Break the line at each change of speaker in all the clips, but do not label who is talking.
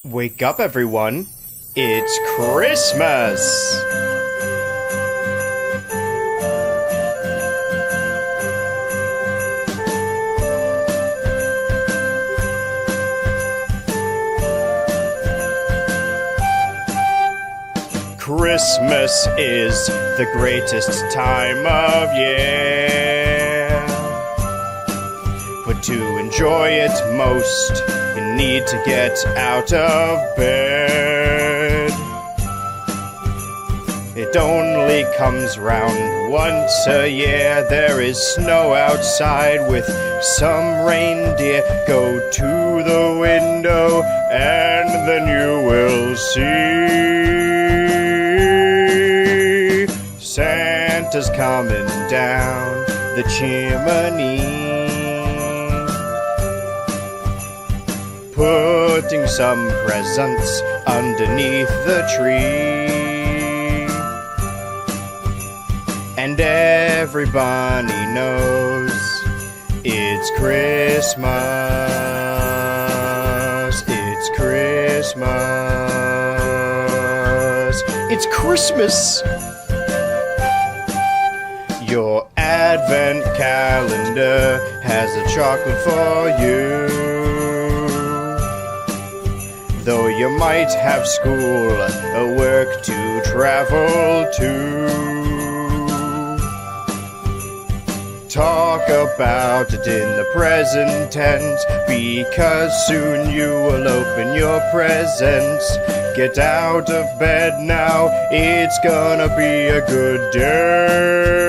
Wake up, everyone. It's Christmas! Christmas is the greatest time of year. But to enjoy it most, you need to get out of bed. It only comes round once a year. There is snow outside with some reindeer. Go to the window and then you will see Santa's coming down the chimney, putting some presents underneath the tree. And everybody knows it's Christmas. It's Christmas. It's Christmas! Your advent calendar has a chocolate for you. Though you might have school or work to travel to, talk about it in the present tense, because soon you will open your presents. Get out of bed now, it's gonna be a good day.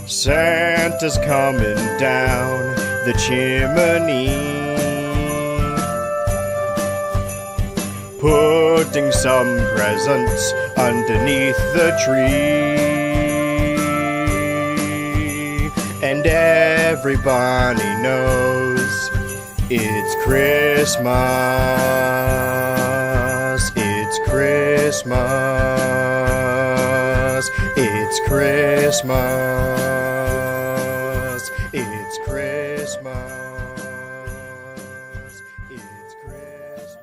Santa's coming down the chimney, putting some presents underneath the tree. And everybody knows it's Christmas. It's Christmas. It's Christmas. It's Christmas. It's Christmas.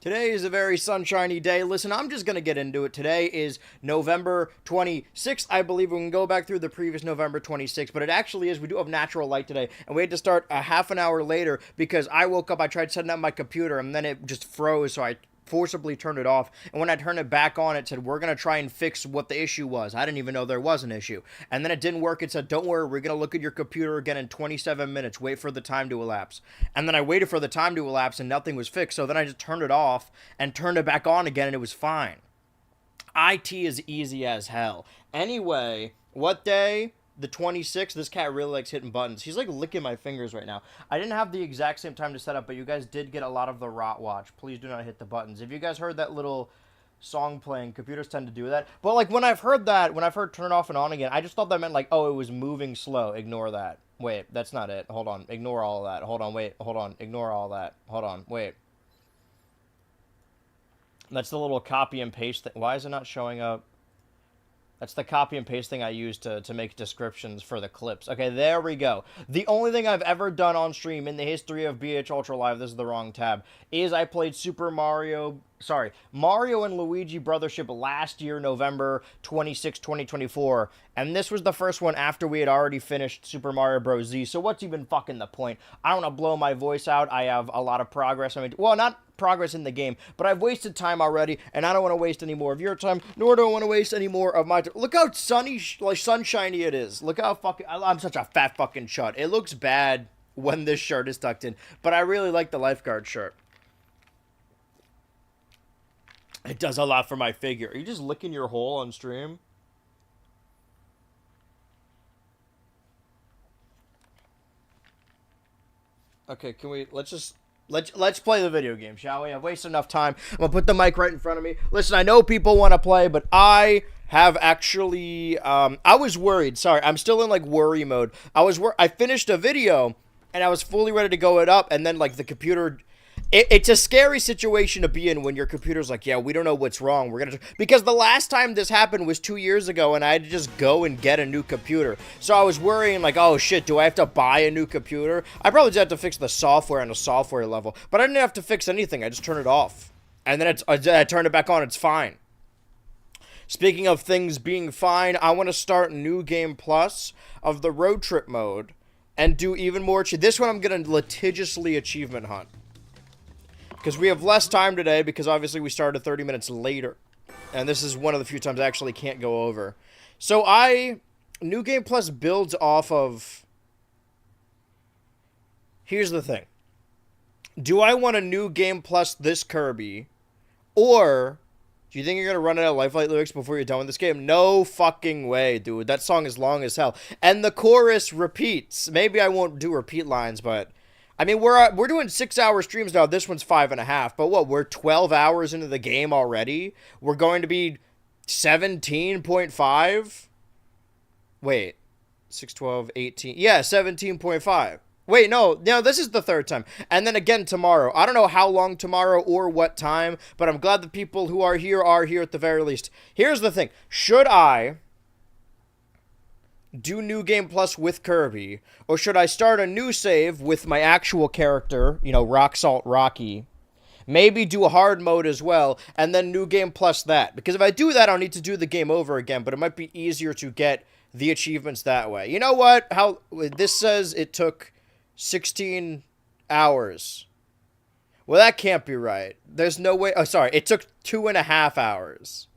Today is a very sunshiny day. Listen, I'm just going to get into it. Today is November 26th. I believe we can go back through the previous November 26th, but it actually is. We do have natural light today, and we had to start a half an hour later because I woke up, I tried setting up my computer, and then it just froze, so I forcibly turned it off, and when I turned it back on, it said, we're going to try and fix what the issue was. I didn't even know there was an issue. And then it didn't work. It said, don't worry, we're going to look at your computer again in 27 minutes. Wait for the time to elapse. And then I waited for the time to elapse, and nothing was fixed. So then I just turned it off and turned it back on again, and it was fine. IT is easy as hell. Anyway, what day? The 26th. This cat really likes hitting buttons. He's like licking my fingers right now. I didn't have the exact same time to set up, but you guys did get a lot of the rot watch. Please do not hit the buttons. If you guys heard that little song playing, computers tend to do that. But like when I've heard turn it off and on again, I just thought that meant like, oh, it was moving slow. Ignore that. Wait, that's not it. Hold on. Ignore all of that. Hold on. Wait. Hold on. Ignore all that. Hold on. Wait. That's the little copy and paste thing. Why is it not showing up? That's the copy and paste thing I use to make descriptions for the clips. Okay, there we go. The only thing I've ever done on stream in the history of BH Ultra Live, this is the wrong tab, is I played Mario and Luigi Brothership last year, November 26, 2024. And this was the first one after we had already finished Super Mario Bros. Z. So what's even fucking the point? I don't want to blow my voice out. I have a lot of progress. I mean, well, not progress in the game, but I've wasted time already, and I don't want to waste any more of your time, nor do I want to waste any more of my time. Look how sunshiny it is. Look how fucking, I'm such a fat fucking chud. It looks bad when this shirt is tucked in, but I really like the lifeguard shirt. It does a lot for my figure. Are you just licking your hole on stream? Okay, can we, let's play the video game, shall we? I've wasted enough time. I'm gonna put the mic right in front of me. Listen, I know people want to play, but I have actually, I was worried. Sorry, I'm still in like worry mode. I finished a video and I was fully ready to go it up, and then like the computer, It's a scary situation to be in when your computer's like, yeah, we don't know what's wrong. We're gonna because the last time this happened was 2 years ago, and I had to just go and get a new computer. So I was worrying like, oh shit, do I have to buy a new computer? I probably just have to fix the software on a software level, but I didn't have to fix anything. I just turned it off, and then I turned it back on. It's fine. Speaking of things being fine, I want to start New Game Plus of the road trip mode and do even more. This one I'm gonna litigiously achievement hunt. Because we have less time today, because obviously we started 30 minutes later. And this is one of the few times I actually can't go over. So New Game Plus builds off of... Here's the thing. Do I want a New Game Plus this Kirby? Or do you think you're going to run out of Lifelike lyrics before you're done with this game? No fucking way, dude. That song is long as hell. And the chorus repeats. Maybe I won't do repeat lines, but... I mean, we're doing 6-hour streams now. This one's 5.5. But what? We're 12 hours into the game already. We're going to be 17.5. Wait, 6, 12, 18. Yeah, 17.5. Wait, no, this is the third time. And then again tomorrow. I don't know how long tomorrow or what time, but I'm glad the people who are here at the very least. Here's the thing. Should I do New Game Plus with Kirby, or should I start a new save with my actual character, Rock Salt Rocky, maybe do a hard mode as well, and then New Game Plus that? Because if I do that, I'll need to do the game over again, but it might be easier to get the achievements that way. You know what? This says it took 16 hours. Well, that can't be right. There's no way. Oh, sorry. It took 2.5 hours.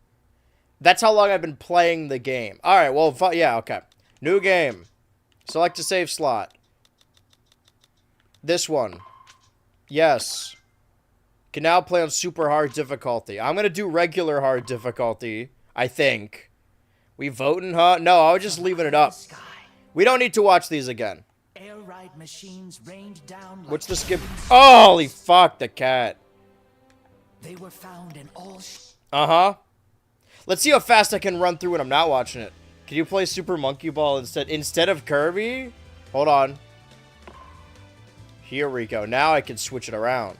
That's how long I've been playing the game. All right, well, yeah, okay. New game. Select a save slot. This one. Yes. Can now play on super hard difficulty. I'm going to do regular hard difficulty, I think. We voting, huh? No, I was just leaving it up. We don't need to watch these again.
Air ride machines rained down.
What's the skip? Holy fuck, the cat.
They were found in all.
Uh-huh. Let's see how fast I can run through when I'm not watching it. Can you play Super Monkey Ball instead of Kirby? Hold on. Here we go. Now I can switch it around.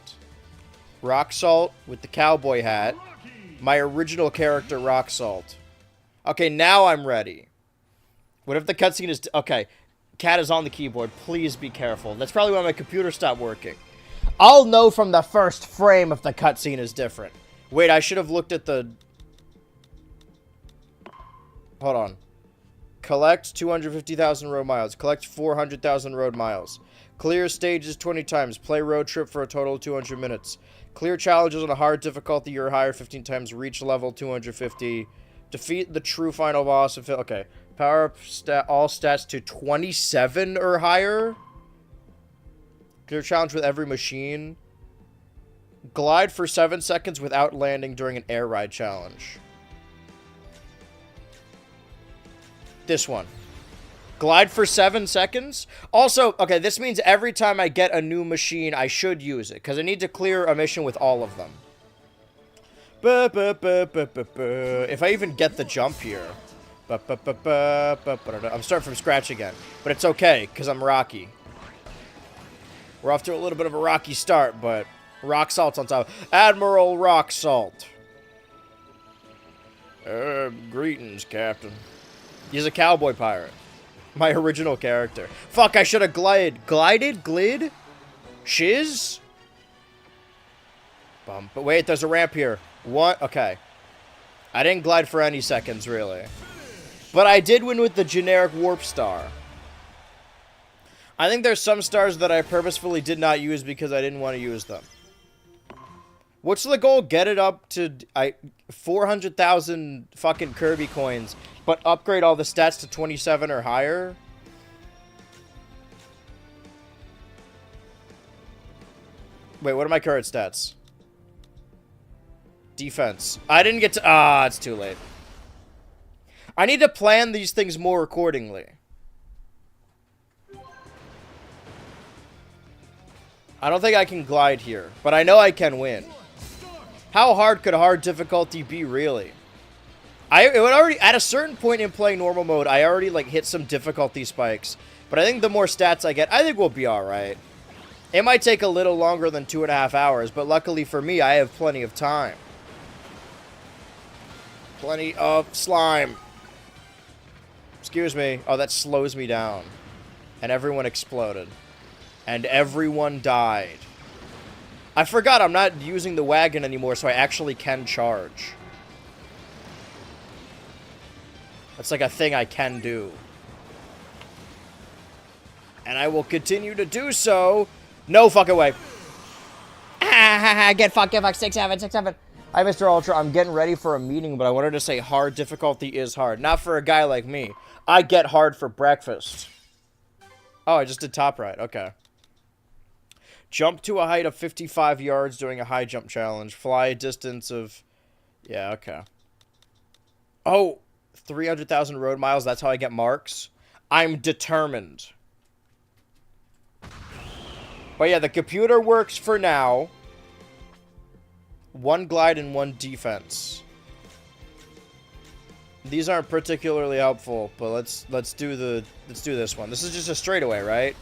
Rock Salt with the cowboy hat. My original character, Rock Salt. Okay, now I'm ready. What if the cutscene is... Okay, cat is on the keyboard. Please be careful. That's probably why my computer stopped working. I'll know from the first frame if the cutscene is different. Wait, I should have looked at the... Hold on. Collect 250,000 road miles. Collect 400,000 road miles. Clear stages 20 times. Play road trip for a total of 200 minutes. Clear challenges on a hard difficulty or higher 15 times. Reach level 250. Defeat the true final boss. Okay. Power up all stats to 27 or higher. Clear challenge with every machine. Glide for 7 seconds without landing during an air ride challenge. This one. Glide for 7 seconds. Also, okay, this means every time I get a new machine, I should use it, because I need to clear a mission with all of them. If I even get the jump here. I'm starting from scratch again. But it's okay, because I'm Rocky. We're off to a little bit of a rocky start, but Rock Salt's on top. Admiral Rock Salt. Greetings, Captain. He's a cowboy pirate. My original character. Fuck, I should have glided? Glid? Shiz? But wait, there's a ramp here. What? Okay. I didn't glide for any seconds, really. But I did win with the generic warp star. I think there's some stars that I purposefully did not use because I didn't want to use them. What's the goal? Get it up to 400,000 fucking Kirby coins, but upgrade all the stats to 27 or higher? Wait, what are my current stats? Defense. I didn't get to... it's too late. I need to plan these things more accordingly. I don't think I can glide here, but I know I can win. How hard could hard difficulty be, really? It would already, at a certain point in playing normal mode, I already, hit some difficulty spikes. But I think the more stats I get, I think we'll be alright. It might take a little longer than 2.5 hours, but luckily for me, I have plenty of time. Plenty of slime. Excuse me. Oh, that slows me down. And everyone exploded. And everyone died. I forgot I'm not using the wagon anymore, so I actually can charge. That's like a thing I can do. And I will continue to do so. No fucking way. Get fucked, 6-7. Hi, Mr. Ultra. I'm getting ready for a meeting, but I wanted to say hard difficulty is hard. Not for a guy like me. I get hard for breakfast. Oh, I just did top right. Okay. Jump to a height of 55 yards during a high jump challenge. Fly a distance of... Yeah, okay. Oh, 300,000 road miles. That's how I get marks. I'm determined. But yeah, the computer works for now. 1 glide and 1 defense. These aren't particularly helpful, but let's do this one. This is just a straightaway, right?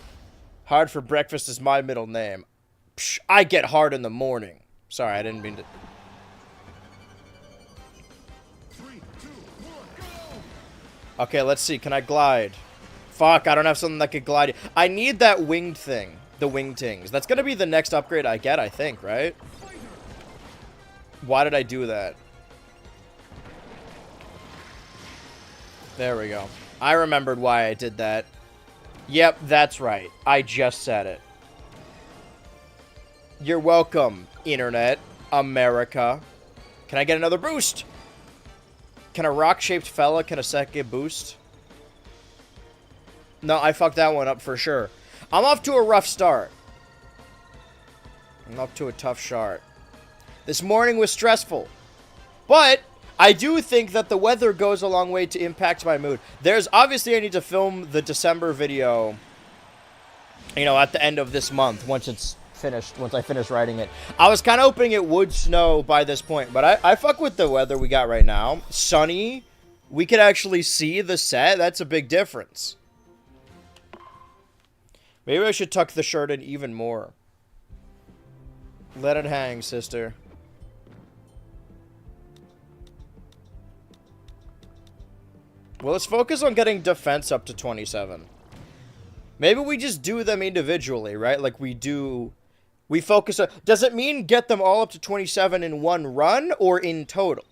Hard for breakfast is my middle name. Psh, I get hard in the morning. Sorry, I didn't mean to.
3, 2, 1, go!
Okay, let's see. Can I glide? Fuck, I don't have something that could glide. I need that winged thing. The wingtings. That's gonna be the next upgrade I get, I think, right? Why did I do that? There we go. I remembered why I did that. Yep, that's right. I just said it. You're welcome, Internet, America. Can I get another boost? Can a rock-shaped fella, can a second boost? No, I fucked that one up for sure. I'm off to a rough start. I'm up to a tough start. This morning was stressful. But I do think that the weather goes a long way to impact my mood. There's obviously I need to film the December video, you know, at the end of this month once it's finished, once I finish writing it. I was kind of hoping it would snow by this point, but I fuck with the weather we got right now. Sunny. We could actually see the set. That's a big difference. Maybe I should tuck the shirt in even more. Let it hang, sister. Well, let's focus on getting defense up to 27. Maybe we just do them individually, right? Like we do... We focus on... Does it mean get them all up to 27 in one run or in total?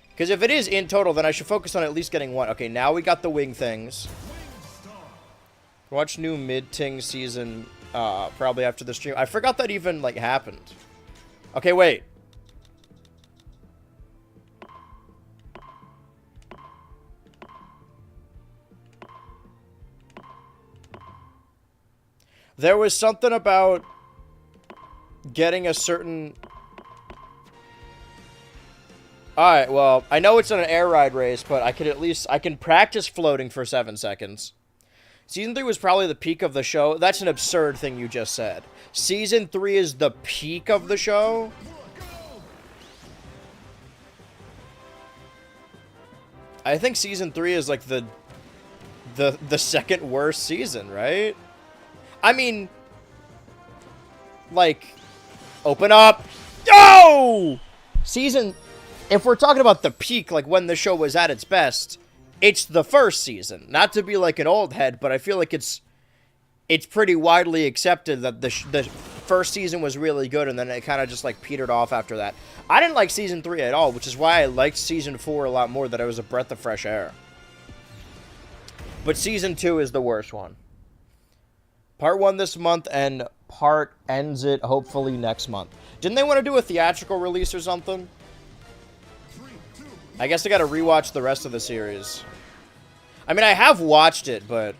Because if it is in total, then I should focus on at least getting one. Okay, now we got the wing things. Watch new mid-ting season probably after the stream. I forgot that even, like, happened. Okay, wait. There was something about getting a certain... Alright, well, I know it's an air ride race, but I could at least... I can practice floating for 7 seconds. Season 3 was probably the peak of the show. That's an absurd thing you just said. Season 3 is the peak of the show? I think Season 3 is like the second worst season, right? I mean, like, open up. Yo! Season, if we're talking about the peak, like when the show was at its best, it's the first season. Not to be like an old head, but I feel like it's pretty widely accepted that the first season was really good, and then it kind of just like petered off after that. I didn't like Season 3 at all, which is why I liked Season 4 a lot more, that it was a breath of fresh air. But Season 2 is the worst one. Part 1 this month, and part ends it hopefully next month. Didn't they want to do a theatrical release or something? I guess I gotta rewatch the rest of the series. I mean, I have watched it, but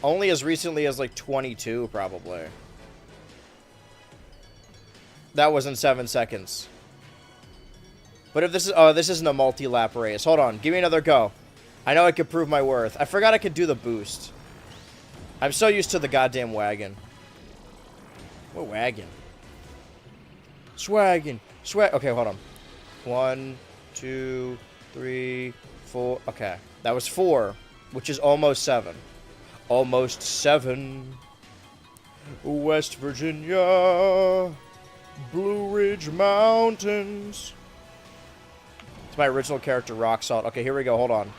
only as recently as like 22, probably. That was in 7 seconds. But if this is... Oh, this isn't a multi-lap race. Hold on. Give me another go. I know I could prove my worth. I forgot I could do the boost. I'm so used to the goddamn wagon. What wagon? Swaggin. Swag. Okay, hold on. 1, 2, 3, 4. Okay. That was 4, which is almost 7. Almost 7. West Virginia, Blue Ridge Mountains. It's my original character, Rock Salt. Okay, here we go. Hold on.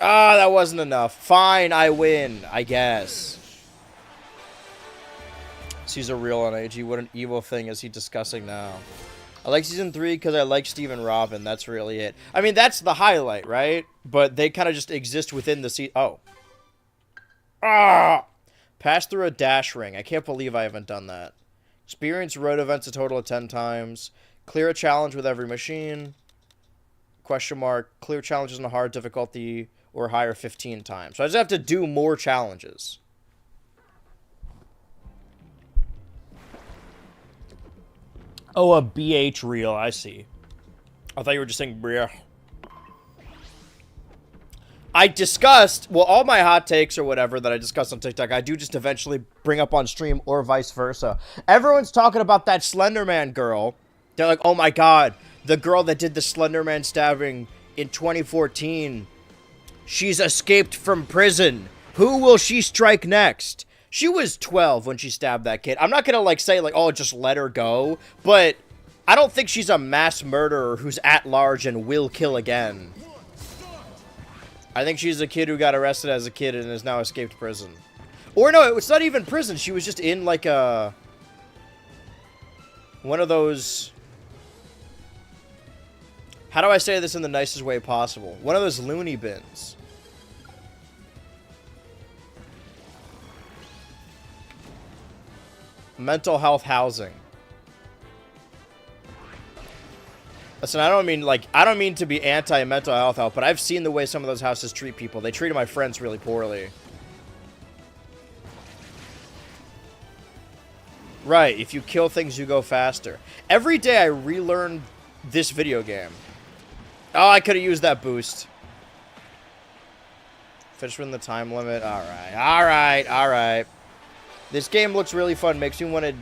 Ah, that wasn't enough. Fine, I win, I guess. He's a real NAG. What an evil thing is he discussing now? I like season 3 because I like Steve and Robin. That's really it. I mean, that's the highlight, right? But they kind of just exist within the season. Oh. Ah! Pass through a dash ring. I can't believe I haven't done that. Experience road events a total of 10 times. Clear a challenge with every machine. Question mark. Clear challenges on a hard difficulty or higher 15 times. So I just have to do more challenges. Oh, a BH reel. I see. I thought you were just saying bleh. I discussed, well, all my hot takes or whatever that I discussed on TikTok, I do just eventually bring up on stream or vice versa. Everyone's talking about that Slenderman girl. They're like, oh my god, the girl that did the Slenderman stabbing in 2014, she's escaped from prison. Who will she strike next? She was 12 when she stabbed that kid. I'm not gonna, like, say, like, oh, just let her go. But I don't think she's a mass murderer who's at large and will kill again. I think she's a kid who got arrested as a kid and has now escaped prison. Or no, it's not even prison. She was just in, like, a... one of those... how do I say this in the nicest way possible? One of those loony bins. Mental health housing. Listen, I don't mean to be anti-mental health, but I've seen the way some of those houses treat people. They treated my friends really poorly. Right, if you kill things, you go faster. Every day I relearn this video game. Oh, I could have used that boost. Finish within the time limit. Alright. This game looks really fun. Makes me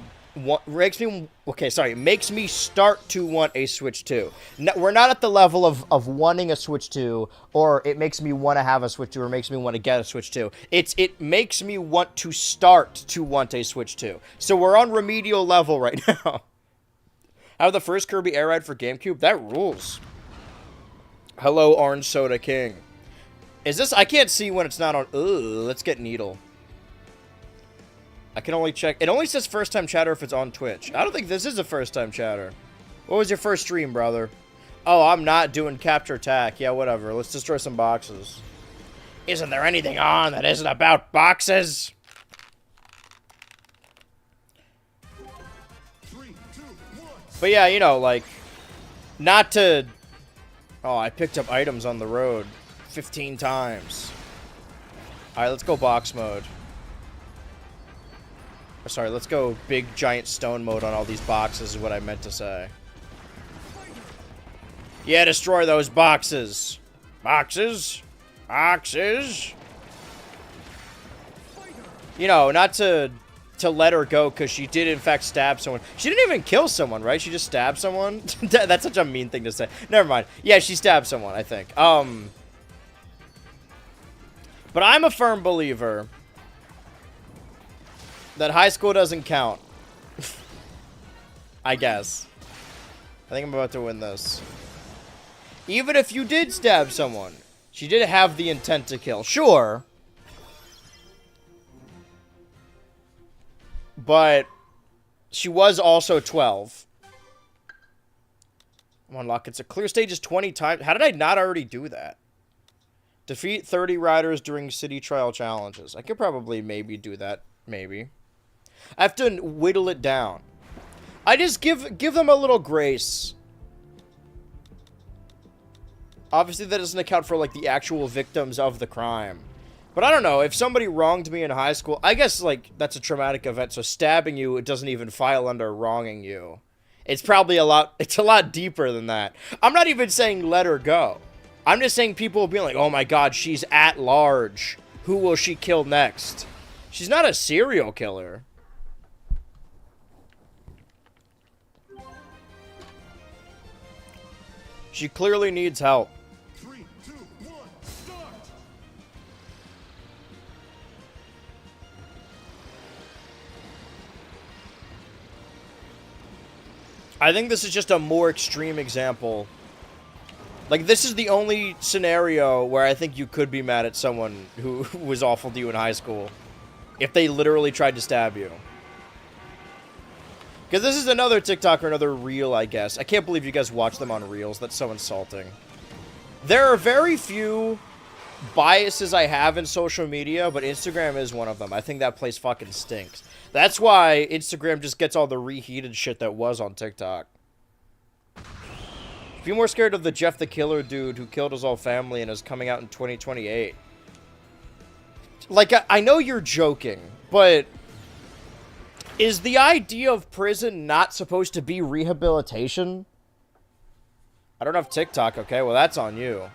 makes me start to want a Switch 2. No, we're not at the level of wanting a Switch 2, or it makes me want to have a Switch 2, or makes me want to get a Switch 2. It makes me want to start to want a Switch 2. So we're on remedial level right now. I have the first Kirby Air Ride for GameCube. That rules. Hello, Orange Soda King. Is this... I can't see when it's not on... Ugh, let's get Needle. I can only check... It only says first-time chatter if it's on Twitch. I don't think this is a first-time chatter. What was your first stream, brother? Oh, I'm not doing capture attack. Yeah, whatever. Let's destroy some boxes. Isn't there anything on that isn't about boxes?
3, 2, 1.
But yeah, you know, like... Not to... Oh, I picked up items on the road 15 times. Alright, let's go box mode. Sorry, let's go big giant stone mode on all these boxes is what I meant to say. Yeah, destroy those boxes. Boxes. Boxes. You know, not to let her go because she did in fact stab someone. She didn't even kill someone, right? She just stabbed someone? That's such a mean thing to say. Never mind. Yeah, she stabbed someone, I think. But I'm a firm believer that high school doesn't count. I guess. I think I'm about to win this. Even if you did stab someone, she did have the intent to kill. Sure. But she was also 12. Unlock. It's a clear stages 20 times. How did I not already do that? Defeat 30 riders during city trial challenges. I could probably maybe do that. Maybe. I have to whittle it down. I just give them a little grace. Obviously, that doesn't account for, like, the actual victims of the crime. But I don't know. If somebody wronged me in high school, I guess, like, that's a traumatic event. So stabbing you, it doesn't even file under wronging you. It's probably it's a lot deeper than that. I'm not even saying let her go. I'm just saying people will be like, oh my god, she's at large. Who will she kill next? She's not a serial killer. She clearly needs help.
3, 2, 1, start.
I think this is just a more extreme example. Like, this is the only scenario where I think you could be mad at someone who was awful to you in high school. If they literally tried to stab you. Because this is another TikTok or another reel, I guess. I can't believe you guys watch them on reels. That's so insulting. There are very few biases I have in social media, but Instagram is one of them. I think that place fucking stinks. That's why Instagram just gets all the reheated shit that was on TikTok. Be more scared of the Jeff the Killer dude who killed his whole family and is coming out in 2028. Like, I know you're joking, but is the idea of prison not supposed to be rehabilitation? I don't have TikTok, okay? Well, that's on you.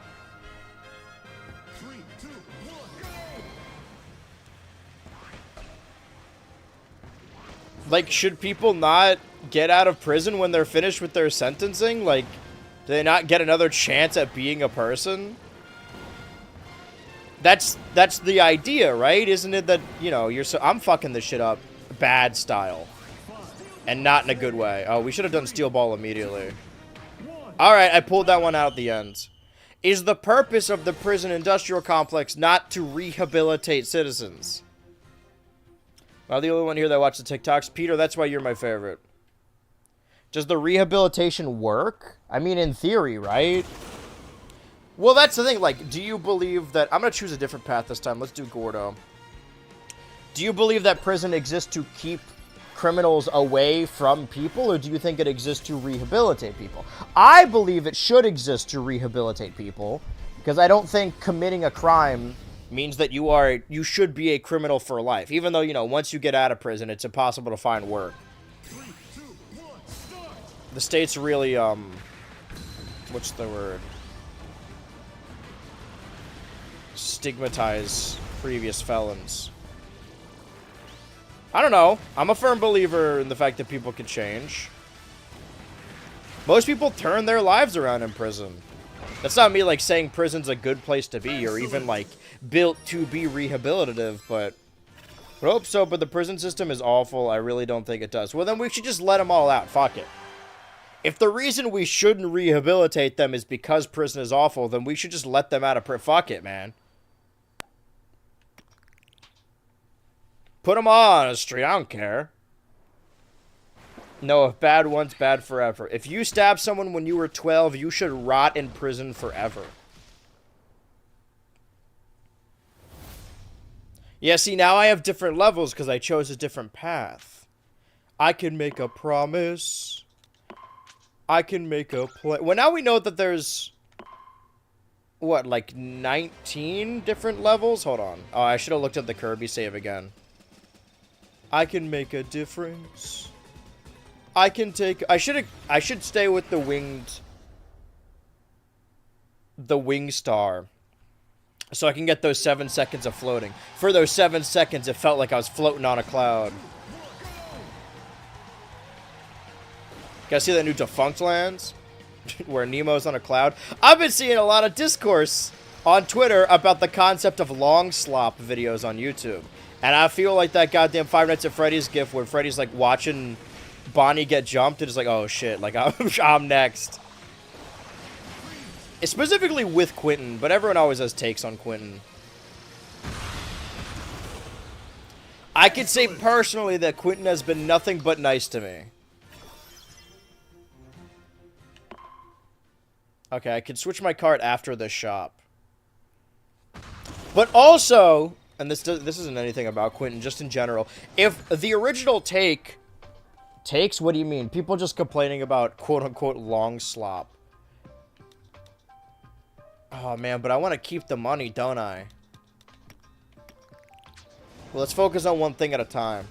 3, 2, 1, go!
Like, should people not get out of prison when they're finished with their sentencing? Like, do they not get another chance at being a person? That's the idea, right? Isn't it that, you know, I'm fucking this shit up bad style. And not in a good way. Oh, we should have done Steel Ball immediately. Alright, I pulled that one out at the end. Is the purpose of the prison industrial complex not to rehabilitate citizens? Am I the only one here that watched the TikToks? Peter, that's why you're my favorite. Does the rehabilitation work? I mean, in theory, right? Well, that's the thing. Like, do you believe that... I'm going to choose a different path this time. Let's do Gordo. Do you believe that prison exists to keep criminals away from people, or do you think it exists to rehabilitate people? I believe it should exist to rehabilitate people, because I don't think committing a crime means that you should be a criminal for life. Even though, you know, once you get out of prison, it's impossible to find work.
3, 2, 1, start!
The state's really, what's the word? Stigmatize previous felons. I don't know. I'm a firm believer in the fact that people can change. Most people turn their lives around in prison. That's not me, like, saying prison's a good place to be or even, like, built to be rehabilitative, but... I hope so, but the prison system is awful. I really don't think it does. Well, then we should just let them all out. Fuck it. If the reason we shouldn't rehabilitate them is because prison is awful, then we should just let them out of prison. Fuck it, man. Put them all on a street. I don't care. No, if bad once, bad forever. If you stabbed someone when you were 12, you should rot in prison forever. Yeah, see, now I have different levels because I chose a different path. I can make a promise. I can make a play. Well, now we know that there's... what, like 19 different levels? Hold on. Oh, I should have looked at the Kirby save again. I can make a difference. I can take... I should stay with the winged... the wing star. So I can get those 7 seconds of floating. For those 7 seconds, it felt like I was floating on a cloud. Guys see that new Defunct Lands? Where Nemo's on a cloud? I've been seeing a lot of discourse on Twitter about the concept of long slop videos on YouTube. And I feel like that goddamn Five Nights at Freddy's gif where Freddy's like watching Bonnie get jumped and it's like, oh shit, like I'm next. Specifically with Quentin, but everyone always has takes on Quentin. I could say personally that Quentin has been nothing but nice to me. Okay, I can switch my cart after this shop. But also, and this isn't anything about Quentin, just in general, if the original takes, what do you mean? People just complaining about quote-unquote long slop. Oh, man, but I want to keep the money, don't I? Well, let's focus on one thing at a time.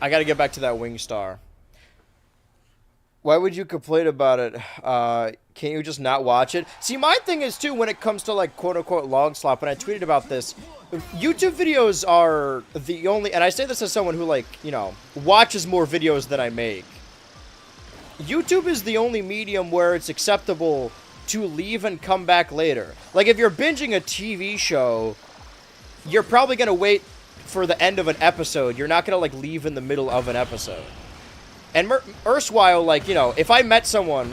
I gotta get back to that wing star. Why would you complain about it? Can't you just not watch it? See, my thing is, too, when it comes to, like, quote-unquote long slop, and I tweeted about this, YouTube videos are the only... And I say this as someone who, like, you know, watches more videos than I make. YouTube is the only medium where it's acceptable to leave and come back later. Like, if you're binging a TV show, you're probably going to wait for the end of an episode. You're not going to, like, leave in the middle of an episode. And erstwhile, like, you know, if I met someone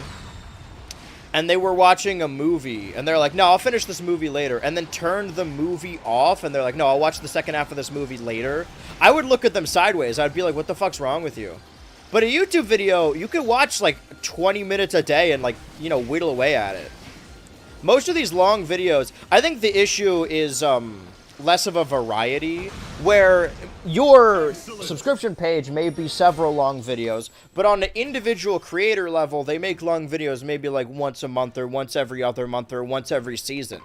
and they were watching a movie and they're like, no, I'll finish this movie later, and then turned the movie off and they're like, no, I'll watch the second half of this movie later, I would look at them sideways. I'd be like, what the fuck's wrong with you? But a YouTube video, you could watch, like, 20 minutes a day and, like, you know, whittle away at it. Most of these long videos, I think the issue is less of a variety, where your subscription page may be several long videos, but on the individual creator level, they make long videos maybe, like, once a month or once every other month or once every season.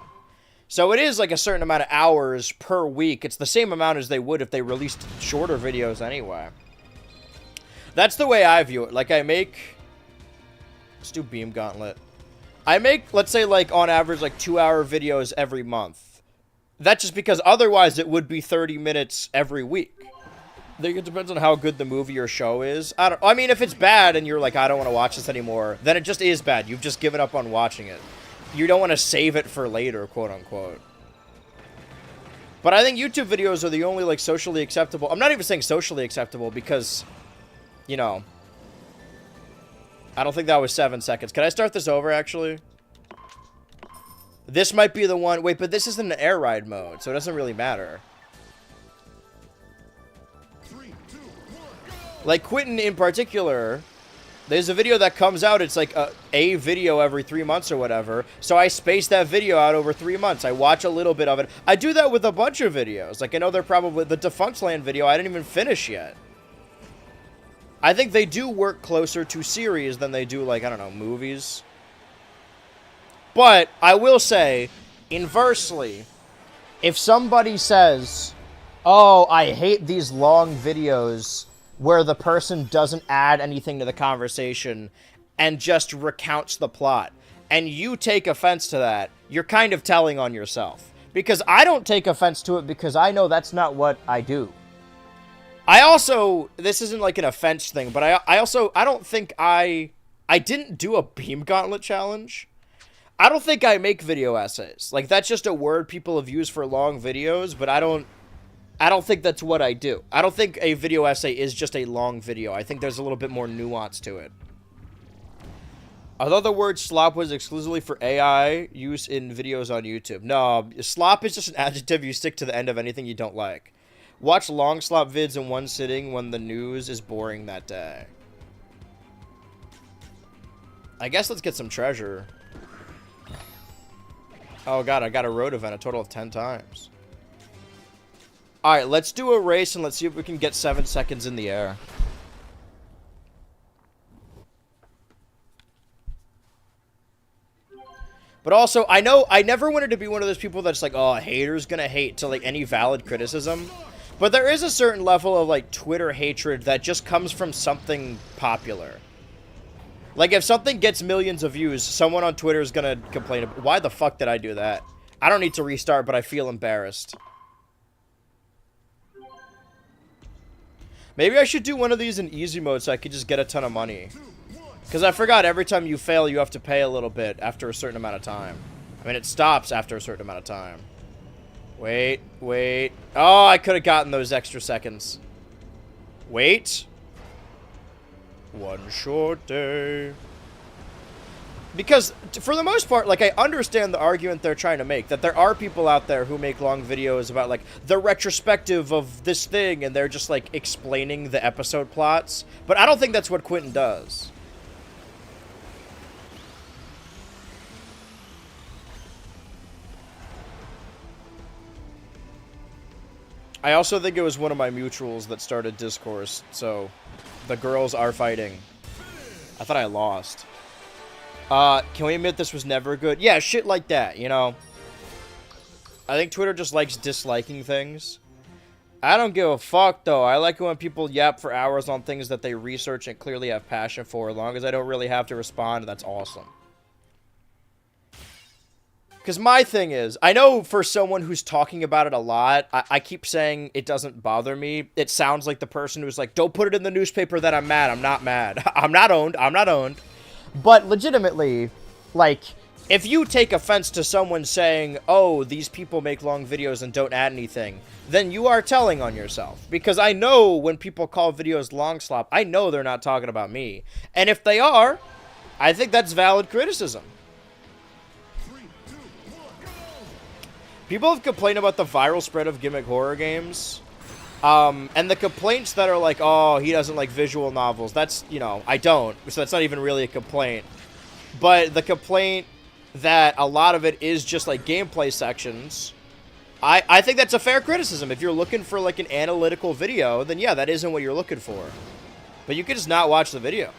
So it is, like, a certain amount of hours per week. It's the same amount as they would if they released shorter videos anyway. That's the way I view it. Like, let's do Beam Gauntlet. I make, let's say, like, on average, like, 2-hour videos every month. That's just because otherwise it would be 30 minutes every week. I think it depends on how good the movie or show is. I mean, if it's bad and you're like, I don't want to watch this anymore, then it just is bad. You've just given up on watching it. You don't want to save it for later, quote unquote. But I think YouTube videos are the only, like, socially acceptable. I'm not even saying socially acceptable because, you know, I don't think that was 7 seconds. Can I start this over, actually? This might be the one. Wait, but this isn't an air ride mode, so it doesn't really matter.
3, 2, 1, go!
Like, Quentin in particular, there's a video that comes out. It's like a video every 3 months or whatever. So I space that video out over 3 months. I watch a little bit of it. I do that with a bunch of videos. Like, I know they're probably... The Defunct Land video, I didn't even finish yet. I think they do work closer to series than they do, like, I don't know, movies. But I will say, inversely, if somebody says, oh, I hate these long videos where the person doesn't add anything to the conversation and just recounts the plot, and you take offense to that, you're kind of telling on yourself. Because I don't take offense to it because I know that's not what I do. I also, this isn't like an offense thing, but I don't think I didn't do a Beam Gauntlet challenge. I don't think I make video essays. Like, that's just a word people have used for long videos, but I don't think that's what I do. I don't think a video essay is just a long video. I think there's a little bit more nuance to it. I thought the word slop was exclusively for AI use in videos on YouTube. No, slop is just an adjective you stick to the end of anything you don't like. Watch long slop vids in one sitting when the news is boring that day. I guess let's get some treasure. Oh god, I got a road event a total of 10 times. Alright, let's do a race and let's see if we can get 7 seconds in the air. But also, I know I never wanted to be one of those people that's like, oh, a hater's gonna hate to, like, any valid criticism. But there is a certain level of, like, Twitter hatred that just comes from something popular. Like, if something gets millions of views, someone on Twitter is gonna complain about, why the fuck did I do that? I don't need to restart, but I feel embarrassed. Maybe I should do one of these in easy mode so I could just get a ton of money. Because I forgot every time you fail, you have to pay a little bit after a certain amount of time. I mean, it stops after a certain amount of time. Wait, wait. Oh, I could have gotten those extra seconds. Wait. One short day. Because, for the most part, like, I understand the argument they're trying to make. That there are people out there who make long videos about, like, the retrospective of this thing. And they're just, like, explaining the episode plots. But I don't think that's what Quentin does. I also think it was one of my mutuals that started Discourse, so the girls are fighting. I thought I lost. Can we admit this was never good? Yeah, shit like that, you know? I think Twitter just likes disliking things. I don't give a fuck, though. I like it when people yap for hours on things that they research and clearly have passion for. As long as I don't really have to respond, that's awesome. Because my thing is, I know for someone who's talking about it a lot, I keep saying it doesn't bother me. It sounds like the person who's like, don't put it in the newspaper that I'm mad. I'm not mad. I'm not owned. I'm not owned. But legitimately, like, if you take offense to someone saying, oh, these people make long videos and don't add anything, then you are telling on yourself. Because I know when people call videos long slop, I know they're not talking about me. And if they are, I think that's valid criticism.
3, 2, 1, go!
People have complained about the viral spread of gimmick horror games. And the complaints that are like, oh, he doesn't like visual novels. That's, you know, I don't. So that's not even really a complaint. But the complaint that a lot of it is just like gameplay sections, I think that's a fair criticism. If you're looking for like an analytical video, then yeah, that isn't what you're looking for. But you can just not watch the video.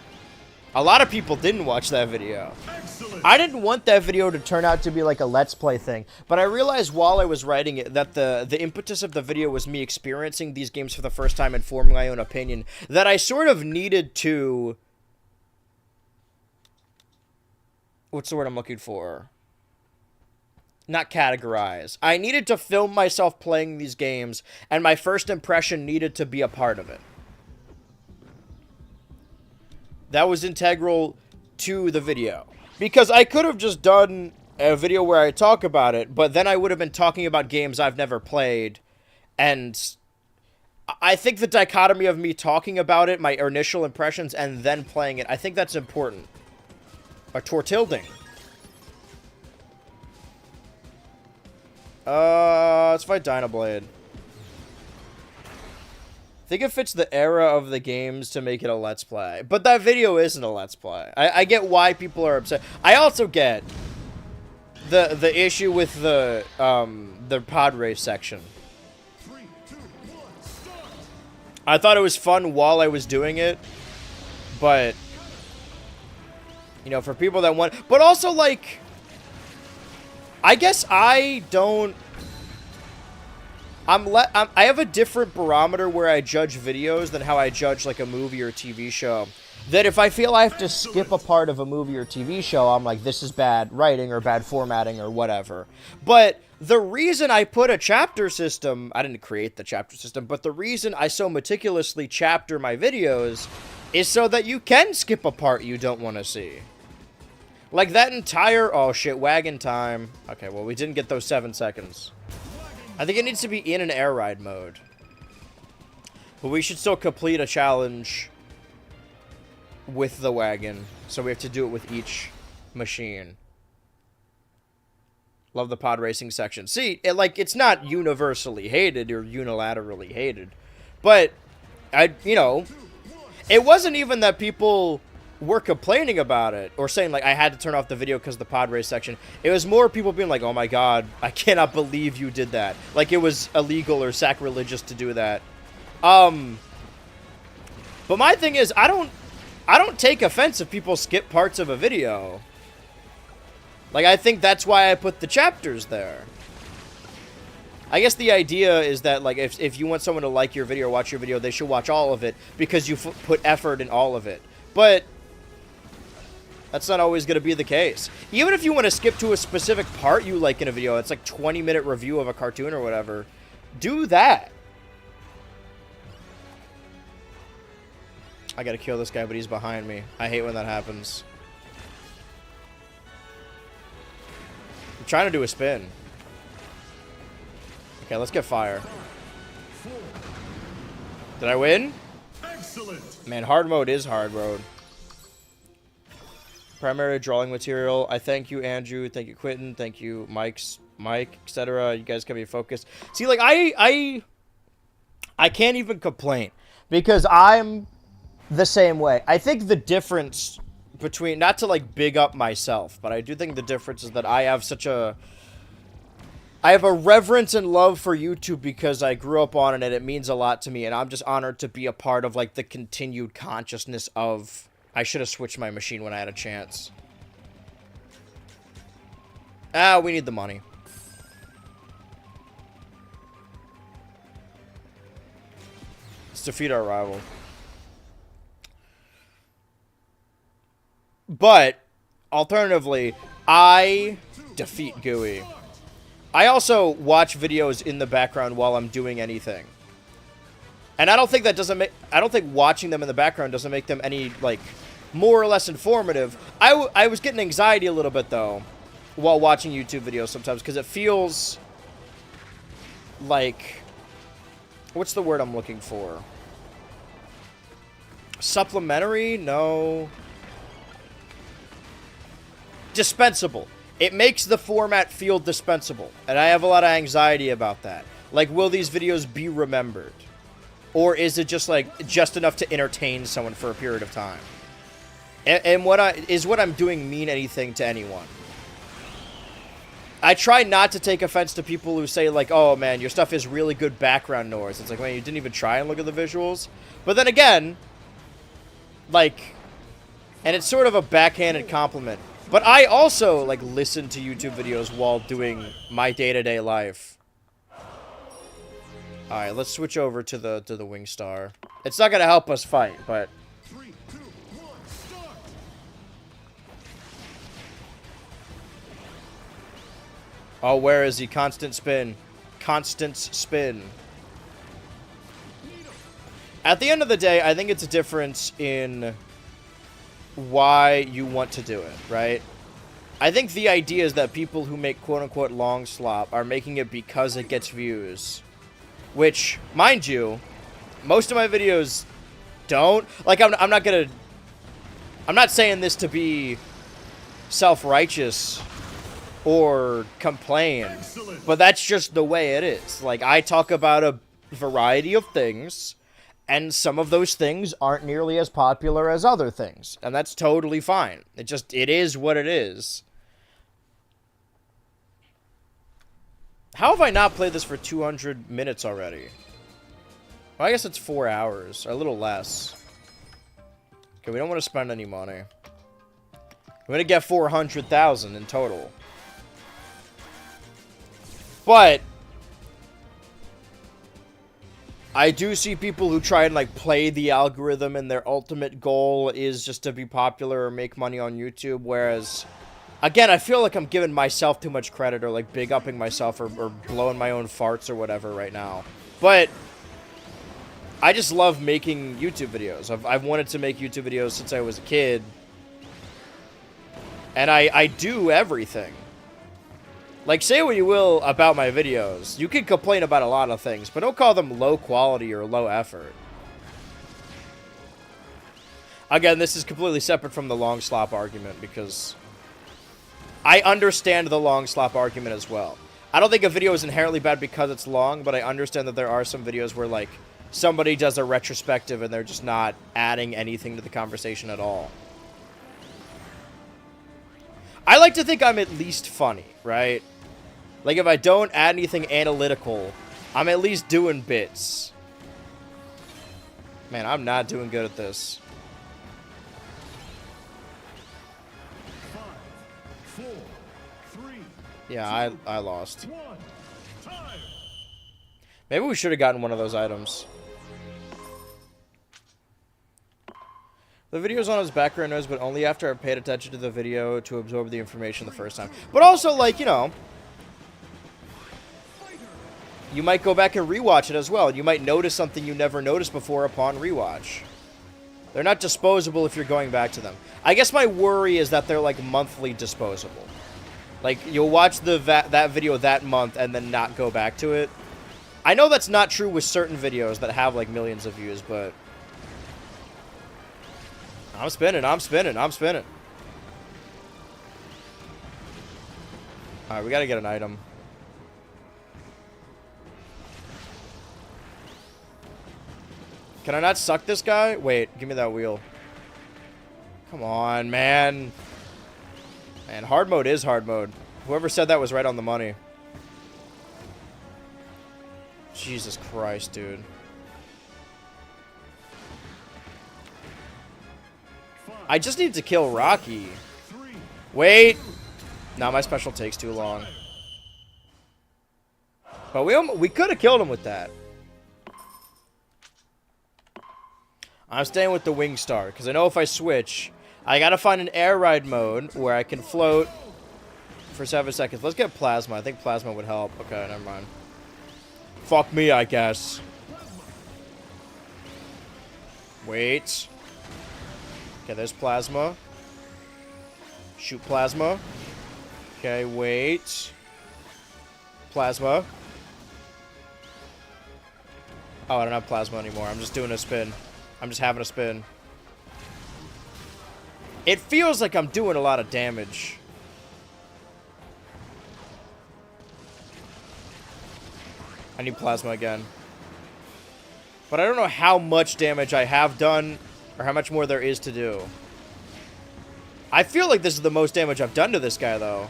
A lot of people didn't watch that video.
Excellent.
I didn't want that video to turn out to be like a Let's Play thing, but I realized while I was writing it that the impetus of the video was me experiencing these games for the first time and forming my own opinion, that I sort of needed to... What's the word I'm looking for? Not categorize. I needed to film myself playing these games, and my first impression needed to be a part of it. That was integral to the video. Because I could have just done a video where I talk about it, but then I would have been talking about games I've never played. And I think the dichotomy of me talking about it, my initial impressions, and then playing it, I think that's important. Or tortilding. Let's fight Dynablade. I think it fits the era of the games to make it a Let's Play. But that video isn't a Let's Play. I get why people are upset. I also get the issue with the pod race section.
3, 2, 1, start!
I thought it was fun while I was doing it, but you know, for people that want, but also like, I guess I don't. I have a different barometer where I judge videos than how I judge like a movie or TV show. That if I feel I have to skip a part of a movie or TV show, I'm like, this is bad writing or bad formatting or whatever. But the reason I put a chapter system, I didn't create the chapter system, but the reason I so meticulously chapter my videos is so that you can skip a part you don't want to see. Like that entire, oh shit, wagon time. Okay, well, we didn't get those 7 seconds. I think it needs to be in an air ride mode. But we should still complete a challenge with the wagon. So we have to do it with each machine. Love the pod racing section. See, it's not universally hated or unilaterally hated. But, you know, it wasn't even that people were complaining about it or saying like I had to turn off the video because of the pod race section. It was more people being like, oh my god, I cannot believe you did that. Like it was illegal or sacrilegious to do that. But my thing is, I don't take offense if people skip parts of a video. Like I think that's why I put the chapters there. I guess the idea is that like if you want someone to like your video or watch your video, they should watch all of it because you put effort in all of it. But that's not always going to be the case. Even if you want to skip to a specific part you like in a video, it's like 20-minute review of a cartoon or whatever, do that. I got to kill this guy, but he's behind me. I hate when that happens. I'm trying to do a spin. Okay, let's get fire.
4.
Did I win?
Excellent.
Man, hard mode is hard mode. Primary drawing material. I thank you, Andrew. Thank you, Quentin. Thank you, Mike, etc. You guys can be focused. See, like I can't even complain because I'm the same way. I think the difference between, not to like big up myself, but I do think the difference is that I have a reverence and love for YouTube because I grew up on it and it means a lot to me, and I'm just honored to be a part of like the continued consciousness of. I should have switched my machine when I had a chance. Ah, we need the money. Let's defeat our rival. But, alternatively, I defeat Gooey. I also watch videos in the background while I'm doing anything. And I don't think watching them in the background doesn't make them any, like, more or less informative. I was getting anxiety a little bit, though, while watching YouTube videos sometimes, because it feels like, what's the word I'm looking for? Supplementary? No. Dispensable. It makes the format feel dispensable, and I have a lot of anxiety about that. Like, will these videos be remembered? Or is it just, like, just enough to entertain someone for a period of time? And what I'm doing mean anything to anyone? I try not to take offense to people who say, like, oh, man, your stuff is really good background noise. It's like, man, you didn't even try and look at the visuals. But then again, like, and it's sort of a backhanded compliment. But I also, like, listen to YouTube videos while doing my day-to-day life. Alright, let's switch over to the Wing Star. It's not gonna help us fight, but...
3, 2, 1, start!
Oh, where is he? Constant spin. Constant spin. At the end of the day, I think it's a difference in why you want to do it, right? I think the idea is that people who make quote-unquote long slop are making it because it gets views. Which, mind you, most of my videos don't. Like, I'm not saying this to be self-righteous or complain.
Excellent.
But that's just the way it is. Like, I talk about a variety of things, and some of those things aren't nearly as popular as other things. And that's totally fine. It is what it is. How have I not played this for 200 minutes already? Well, I guess it's 4 hours, or a little less. Okay, we don't want to spend any money. We're going to get 400,000 in total. But I do see people who try and, like, play the algorithm and their ultimate goal is just to be popular or make money on YouTube, whereas, again, I feel like I'm giving myself too much credit or, like, big-upping myself or blowing my own farts or whatever right now. But I just love making YouTube videos. I've wanted to make YouTube videos since I was a kid. And I do everything. Like, say what you will about my videos. You can complain about a lot of things, but don't call them low quality or low effort. Again, this is completely separate from the long slop argument, because I understand the long slop argument as well. I don't think a video is inherently bad because it's long, but I understand that there are some videos where, like, somebody does a retrospective and they're just not adding anything to the conversation at all. I like to think I'm at least funny, right? Like, if I don't add anything analytical, I'm at least doing bits. Man, I'm not doing good at this.
5, 4, 3,
Yeah, I lost.
1, time!
Maybe we should have gotten one of those items. The video's on as background noise, but only after I've paid attention to the video to absorb the information the first time. But also, like, you know, you might go back and rewatch it as well. You might notice something you never noticed before upon rewatch. They're not disposable if you're going back to them. I guess my worry is that they're, like, monthly disposable. Like, you'll watch that video that month and then not go back to it. I know that's not true with certain videos that have, like, millions of views, but I'm spinning, I'm spinning, I'm spinning. Alright, we gotta get an item. Can I not suck this guy? Wait, give me that wheel. Come on, man. Man, hard mode is hard mode. Whoever said that was right on the money. Jesus Christ, dude.
5,
I just need to kill Rocky.
3,
Wait. Nah, my special takes too long. But we could have killed him with that. I'm staying with the Wing Star, because I know if I switch, I gotta find an air ride mode where I can float for 7 seconds. Let's get Plasma. I think Plasma would help. Okay, never mind. Fuck me, I guess. Wait. Okay, there's Plasma. Shoot Plasma. Okay, wait. Plasma. Oh, I don't have plasma anymore. I'm just doing a spin. I'm just having a spin. It feels like I'm doing a lot of damage. I need plasma again. But I don't know how much damage I have done or how much more there is to do. I feel like this is the most damage I've done to this guy, though.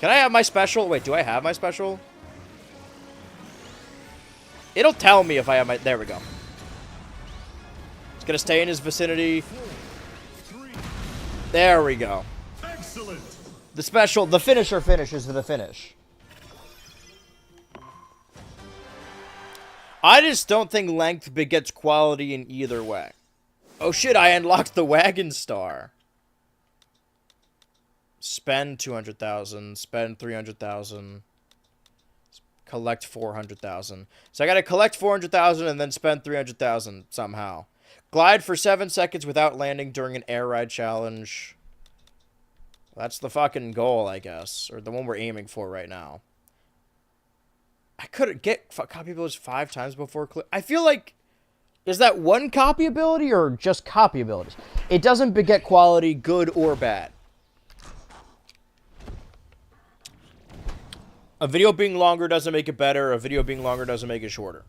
Can I have my special? Wait, do I have my special? It'll tell me if I have my... There we go. It's going to stay in his vicinity.
4, 3.
There we go.
Excellent.
The special, the finisher finishes the finish. I just don't think length begets quality in either way. Oh shit, I unlocked the wagon star. Spend 200,000, spend 300,000, collect 400,000. So I gotta collect 400,000 and then spend 300,000 somehow. Glide for 7 seconds without landing during an air ride challenge. That's the fucking goal, I guess. Or the one we're aiming for right now. I couldn't get copy abilities 5 times before. I feel like... Is that one copy ability or just copy abilities? It doesn't beget quality, good or bad. A video being longer doesn't make it better. A video being longer doesn't make it shorter.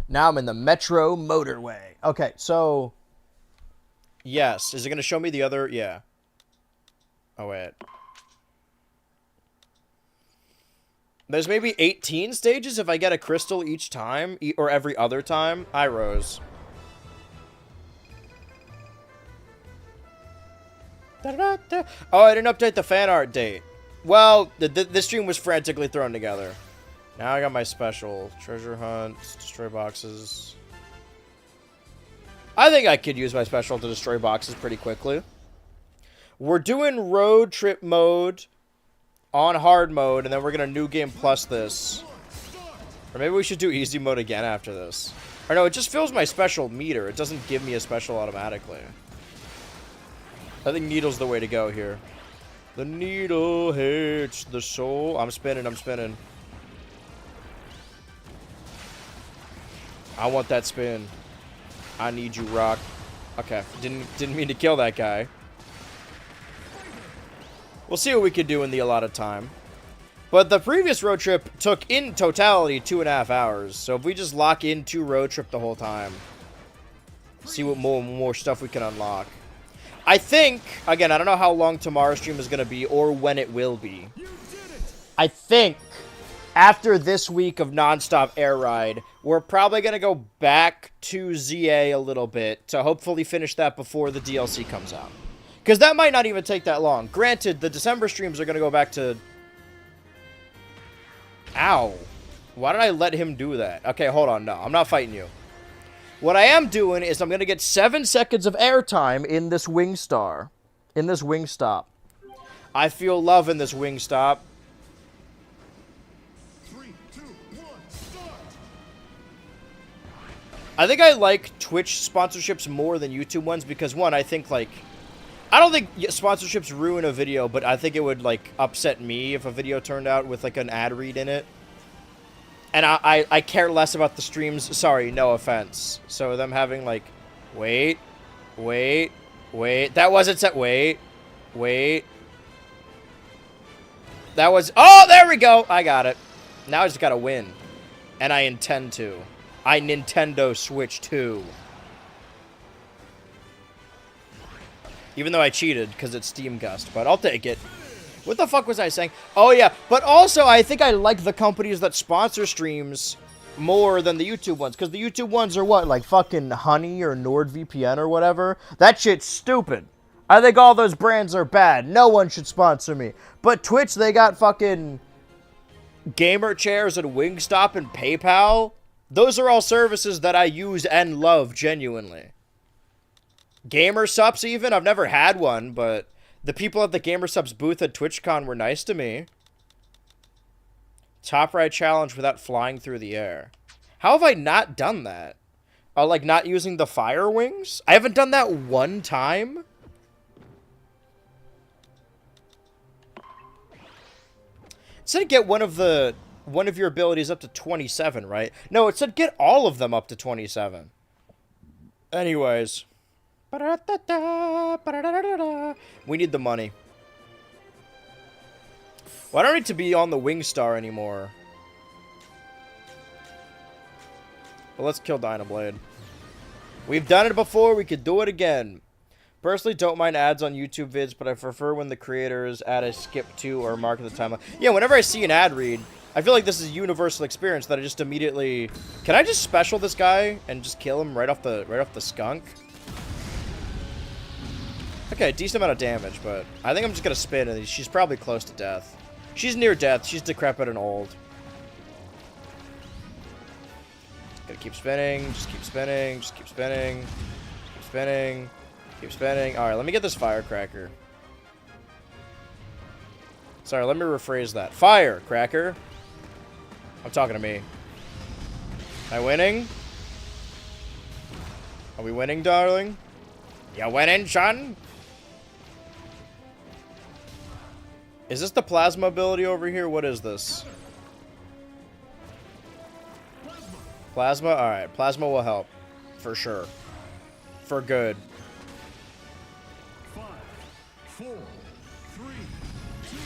Now I'm in the Metro Motorway. Okay, so... Yes. Is it going to show me the other? Yeah. Oh, wait. There's maybe 18 stages if I get a crystal each time, or every other time. Hi, Rose. Da-da-da-da. Oh, I didn't update the fan art date. Well, this stream was frantically thrown together. Now I got my special. Treasure hunt, destroy boxes. I think I could use my special to destroy boxes pretty quickly. We're doing road trip mode on hard mode, and then we're going to new game plus this. Or maybe we should do easy mode again after this. Or no, it just fills my special meter. It doesn't give me a special automatically. I think needle's the way to go here. The needle hits the soul. I'm spinning, I'm spinning. I want that spin. I need you, Rock. Okay, didn't mean to kill that guy. We'll see what we can do in the allotted time. But the previous road trip took, in totality, 2.5 hours. So if we just lock into road trip the whole time, see what more stuff we can unlock. I think, again, I don't know how long tomorrow's stream is going to be or when it will be. I think after this week of nonstop air ride, we're probably going to go back to ZA a little bit to hopefully finish that before the DLC comes out. Because that might not even take that long. Granted, the December streams are going to go back to... Ow. Why did I let him do that? Okay, hold on. No, I'm not fighting you. What I am doing is I'm going to get 7 seconds of airtime in this wing star. In this wing stop. I feel love in this wing stop.
3, 2, 1, start.
I think I like Twitch sponsorships more than YouTube ones because, one, I think, like... I don't think sponsorships ruin a video, but I think it would, like, upset me if a video turned out with, like, an ad read in it. And I care less about the streams. Sorry, no offense. So them having, like, wait. That wasn't set. Wait. That was... Oh, there we go. I got it. Now I just gotta win. And I intend to. I Nintendo Switch 2. Even though I cheated because it's Steam Gust, but I'll take it. What the fuck was I saying? Oh, yeah. But also, I think I like the companies that sponsor streams more than the YouTube ones. Because the YouTube ones are what? Like fucking Honey or NordVPN or whatever? That shit's stupid. I think all those brands are bad. No one should sponsor me. But Twitch, they got fucking gamer chairs and Wingstop and PayPal. Those are all services that I use and love genuinely. Gamer Subs even? I've never had one, but the people at the Gamer Subs booth at TwitchCon were nice to me. Top right challenge without flying through the air. How have I not done that? Like not using the fire wings? I haven't done that one time? It said get one of your abilities up to 27, right? No, it said get all of them up to 27. Anyways. We need the money. Well, I don't need to be on the Wing Star anymore. But let's kill Dynablade. We've done it before, we could do it again. Personally, don't mind ads on YouTube vids, but I prefer when the creators add a skip to or mark the timeline. Yeah, whenever I see an ad read, I feel like this is a universal experience that I just immediately... Can I just special this guy and just kill him right off the skunk? Okay, decent amount of damage, but I think I'm just gonna spin and she's probably close to death. She's near death, she's decrepit and old. Gotta keep spinning, just keep spinning, just keep spinning, keep spinning, keep spinning. Alright, let me get this firecracker. Sorry, let me rephrase that. Firecracker. I'm talking to me. Am I winning? Are we winning, darling? You winning, son? Is this the plasma ability over here? What is this? Plasma? Alright, plasma will help. For sure. For good.
5, 4, 3, 2,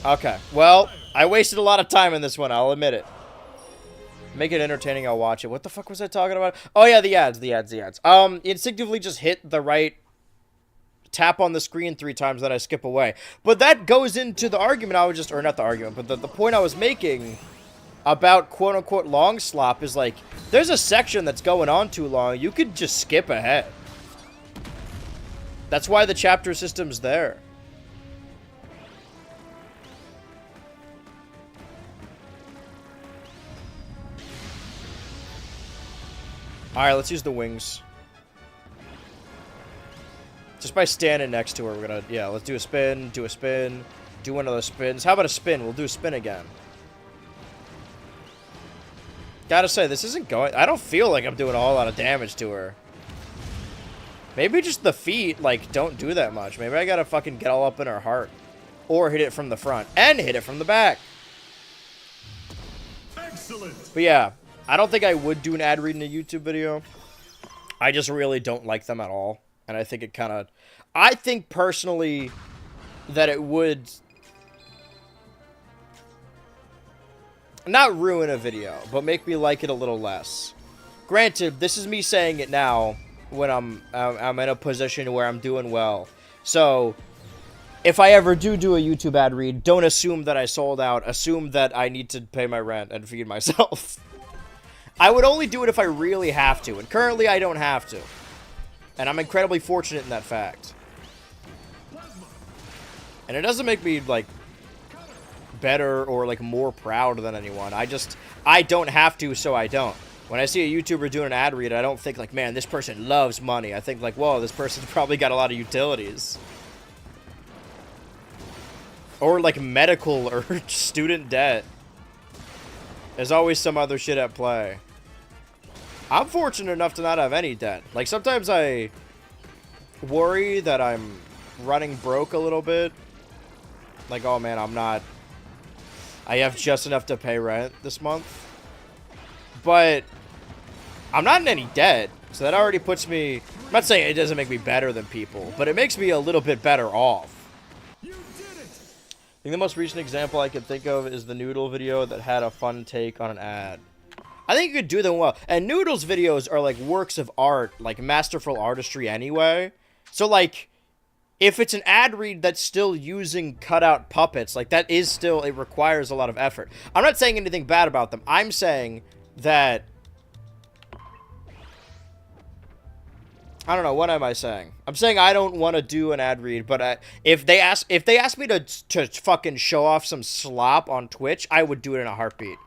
1.
Okay, well, I wasted a lot of time in this one, I'll admit it. Make it entertaining, I'll watch it. What the fuck was I talking about? Oh yeah, the ads. Instinctively just hit the right... Tap on the screen 3 times, then I skip away. But that goes into the argument I was just... Or not the argument, but the point I was making... about quote-unquote long slop is like, there's a section that's going on too long, you could just skip ahead. That's why the chapter system's there. Alright, let's use the wings. Just by standing next to her, we're gonna, yeah, let's do a spin, do one of those spins. How about a spin? We'll do a spin again. Gotta say, this isn't going... I don't feel like I'm doing a whole lot of damage to her. Maybe just the feet, like, don't do that much. Maybe I gotta fucking get all up in her heart. Or hit it from the front. And hit it from the back.
Excellent.
But yeah, I don't think I would do an ad read in a YouTube video. I just really don't like them at all. And I think it kind of... I think, personally, that it would... not ruin a video, but make me like it a little less. Granted, this is me saying it now when I'm in a position where I'm doing well. So, if I ever do a YouTube ad read, don't assume that I sold out. Assume that I need to pay my rent and feed myself. I would only do it if I really have to, and currently I don't have to. And I'm incredibly fortunate in that fact. And it doesn't make me, like... better or like more proud than anyone. I don't have to, so I don't. When I see a YouTuber doing an ad read, I don't think like, man, this person loves money. I think like, whoa, this person's probably got a lot of utilities. Or like medical or student debt. There's always some other shit at play. I'm fortunate enough to not have any debt. Like sometimes I worry that I'm running broke a little bit. Like, oh man, I have just enough to pay rent this month. But I'm not in any debt. So that already puts me... I'm not saying it doesn't make me better than people, but it makes me a little bit better off.
You did it.
I think the most recent example I can think of is the Noodle video that had a fun take on an ad. I think you could do them well. And Noodle's videos are like works of art, like masterful artistry anyway. So like... if it's an ad read that's still using cutout puppets, like that is still, it requires a lot of effort. I'm not saying anything bad about them. I'm saying that, I don't know, what am I saying? I'm saying I don't want to do an ad read, but if they ask me to fucking show off some slop on Twitch, I would do it in a heartbeat.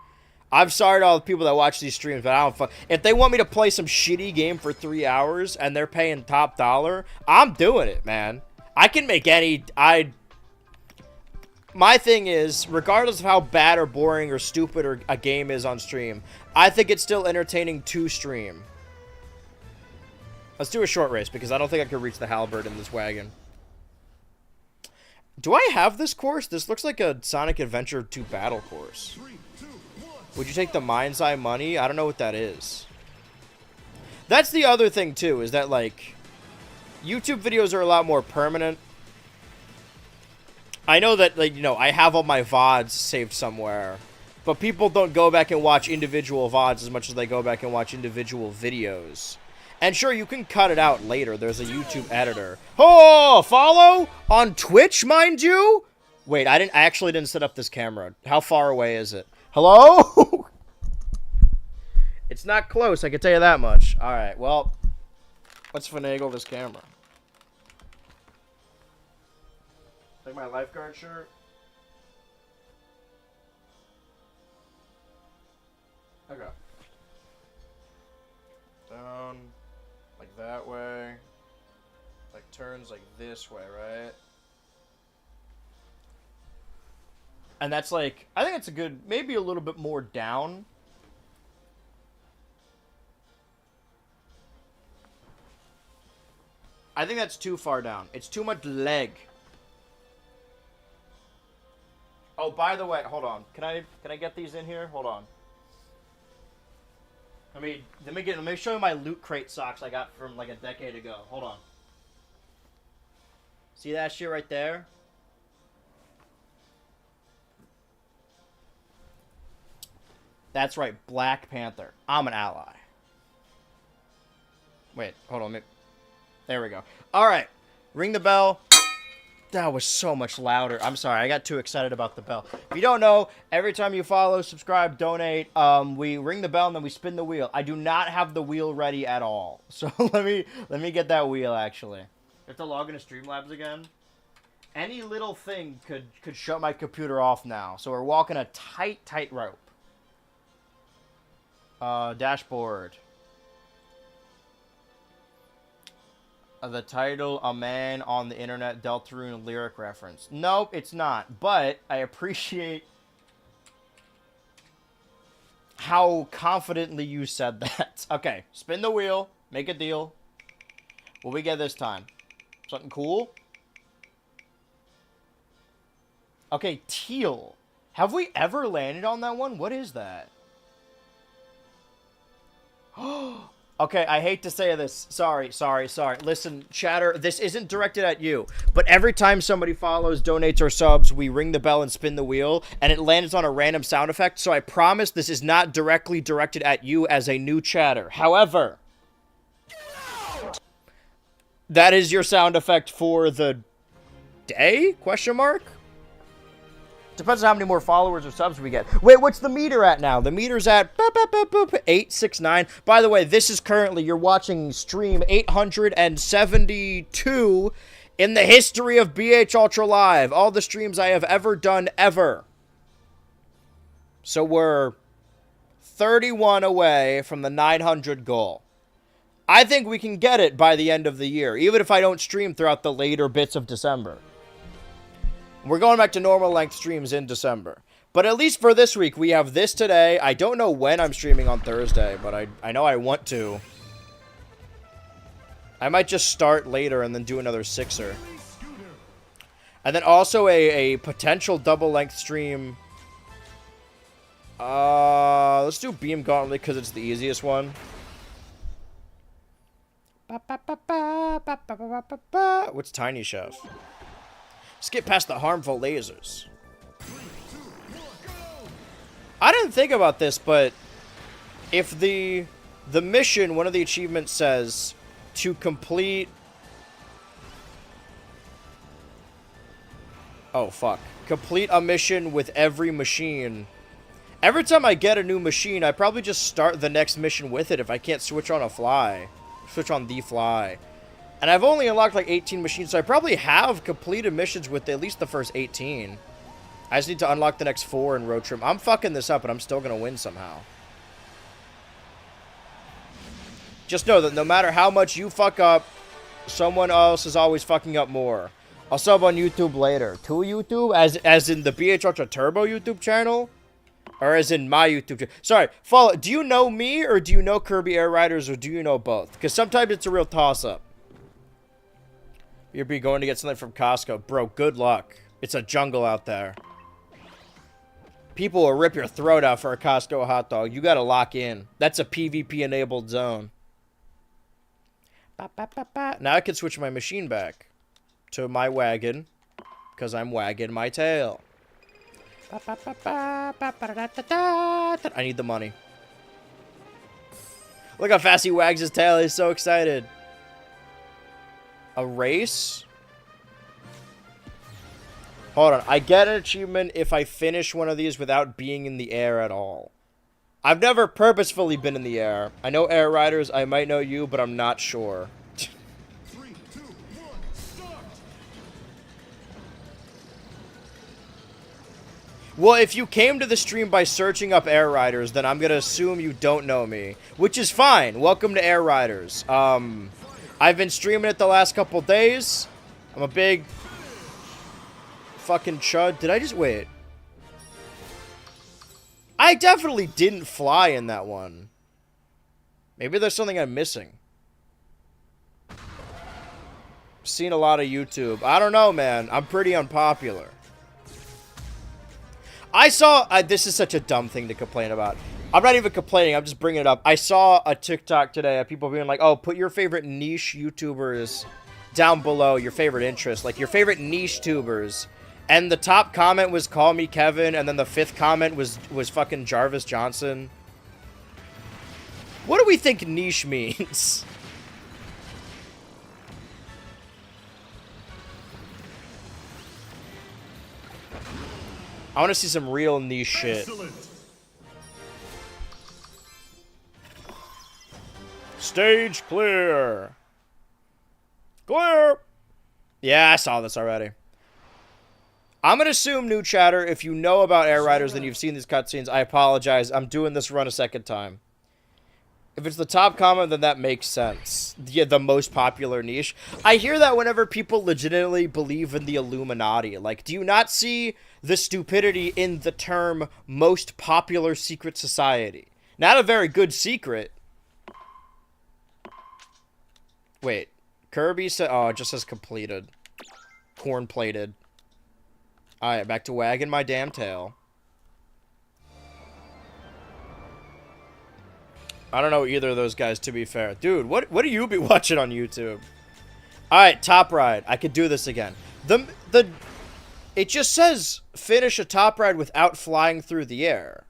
I'm sorry to all the people that watch these streams, but I don't if they want me to play some shitty game for 3 hours and they're paying top dollar, I'm doing it, man. I can make any... My thing is, regardless of how bad or boring or stupid or a game is on stream, I think it's still entertaining to stream. Let's do a short race, because I don't think I could reach the halberd in this wagon. Do I have this course? This looks like a Sonic Adventure 2 battle course.
3, 2, 1.
Would you take the Mind's Eye money? I don't know what that is. That's the other thing, too, is that, like, YouTube videos are a lot more permanent. I know that, like, you know, I have all my VODs saved somewhere, but people don't go back and watch individual VODs as much as they go back and watch individual videos. And sure, you can cut it out later. There's a YouTube editor. Oh, follow? On Twitch, mind you? Wait, I actually didn't set up this camera. How far away is it? Hello? It's not close, I can tell you that much. Alright, well, let's finagle this camera. Take my lifeguard shirt. Okay. Down, like that way. Like turns like this way, right? And that's like, I think it's a good, maybe a little bit more down. I think that's too far down. It's too much leg. Oh, by the way, hold on. Can I get these in here? Hold on. Let me show you my Loot Crate socks I got from like a decade ago. Hold on. See that shit right there? That's right, Black Panther. I'm an ally. Wait, hold on. There we go. All right, ring the bell. That was so much louder. I'm sorry, I got too excited about the bell. If you don't know, every time you follow, subscribe, donate, we ring the bell and then we spin the wheel. I do not have the wheel ready at all. So let me get that wheel actually. I have to log into Streamlabs again. Any little thing could shut my computer off now. So we're walking a tight rope. Dashboard. The title, A Man on the Internet, Deltarune lyric reference. Nope, it's not. But I appreciate how confidently you said that. Okay, spin the wheel. Make a deal. What we get this time? Something cool? Okay, teal. Have we ever landed on that one? What is that? Okay, I hate to say this. Sorry. Listen, chatter, this isn't directed at you. But every time somebody follows, donates, or subs, we ring the bell and spin the wheel, and it lands on a random sound effect. So I promise this is not directly directed at you as a new chatter. However, that is your sound effect for the day? Question mark? Depends on how many more followers or subs we get. Wait, what's the meter at now? The meter's at 869. By the way, this is currently, you're watching stream 872 in the history of BH Ultra Live. All the streams I have ever done, ever. So we're 31 away from the 900 goal. I think we can get it by the end of the year, even if I don't stream throughout the later bits of December. We're going back to normal length streams in December. But at least for this week, we have this today. I don't know when I'm streaming on Thursday, but I know I want to. I might just start later and then do another sixer. And then also a potential double length stream. Let's do Beam Gauntlet because it's the easiest one. What's Tiny Chef? Skip past the harmful lasers. I didn't think about this, but if the mission, one of the achievements says to complete... Oh, fuck. Complete a mission with every machine. Every time I get a new machine, I probably just start the next mission with it if I can't switch on a fly. Switch on the fly. And I've only unlocked like 18 machines, so I probably have completed missions with at least the first 18. I just need to unlock the next 4 in Road Trip. I'm fucking this up, and I'm still going to win somehow. Just know that no matter how much you fuck up, someone else is always fucking up more. I'll sub on YouTube later. To YouTube? As in the BH Ultra Turbo YouTube channel? Or as in my YouTube channel? Sorry, follow. Do you know me, or do you know Kirby Air Riders, or do you know both? Because sometimes it's a real toss-up. You're going to get something from Costco. Bro, good luck. It's a jungle out there. People will rip your throat out for a Costco hot dog. You gotta lock in. That's a PvP-enabled zone. Ba, ba, ba, ba. Now I can switch my machine back to my wagon, because I'm wagging my tail. Ba, ba, ba, ba, ba, ba, da, da, da, da. I need the money. Look how fast he wags his tail. He's so excited. A race? Hold on. I get an achievement if I finish one of these without being in the air at all. I've never purposefully been in the air. I know Air Riders. I might know you, but I'm not sure.
3, 2, 1, start!
Well, if you came to the stream by searching up Air Riders, then I'm gonna assume you don't know me. Which is fine. Welcome to Air Riders. I've been streaming it the last couple days. I'm a big fucking chud. Did I just wait? I definitely didn't fly in that one. Maybe there's something I'm missing. Seen a lot of YouTube. I don't know, man. I'm pretty unpopular. I saw... this is such a dumb thing to complain about. I'm not even complaining. I'm just bringing it up. I saw a TikTok today of people being like, oh, put your favorite niche YouTubers down below, your favorite interest. Like, your favorite niche tubers. And the top comment was call me Kevin, and then the 5th comment was fucking Jarvis Johnson. What do we think niche means? I want to see some real niche shit.
Excellent.
Stage clear. Clear. Yeah, I saw this already. I'm going to assume, new chatter, if you know about Air Riders, then you've seen these cutscenes. I apologize. I'm doing this run a second time. If it's the top comment, then that makes sense. Yeah, the most popular niche. I hear that whenever people legitimately believe in the Illuminati. Like, do you not see the stupidity in the term most popular secret society? Not a very good secret. Wait. Kirby said... oh, it just says completed. Corn-plated. Alright, back to wagging my damn tail. I don't know either of those guys, to be fair. Dude, what do you be watching on YouTube? Alright, top ride. I could do this again. It just says finish a top ride without flying through the air.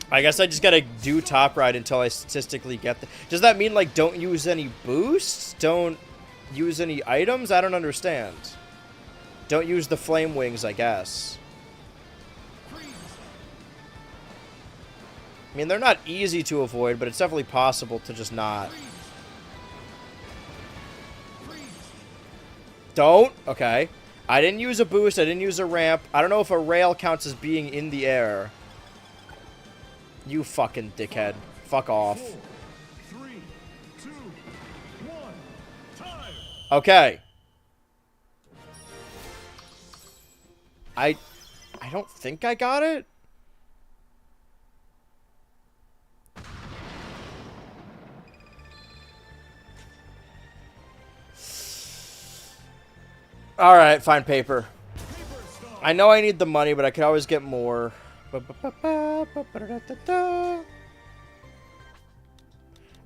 I guess I just gotta do top ride until I statistically get the... Does that mean, like, don't use any boosts? Don't use any items? I don't understand. Don't use the flame wings, I guess. I mean, they're not easy to avoid, but it's definitely possible to just not. Don't? Okay. I didn't use a boost. I didn't use a ramp. I don't know if a rail counts as being in the air. You fucking dickhead. Fuck off.
4, 3, 2, 1, time!
Okay. I don't think I got it. Alright, fine, paper. I know I need the money, but I could always get more.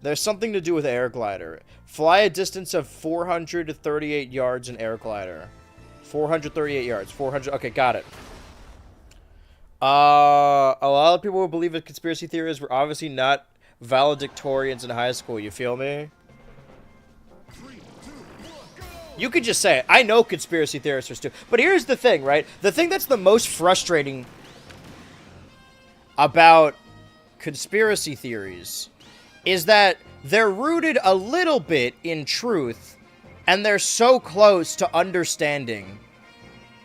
There's something to do with air glider. Fly a distance of 438 yards in air glider. 438 yards. 400. Okay, got it. A lot of people who believe in conspiracy theories were obviously not valedictorians in high school. You feel me? You could just say it. I know conspiracy theorists are stupid. But here's the thing, right? The thing that's the most frustrating about conspiracy theories is that they're rooted a little bit in truth, and they're so close to understanding,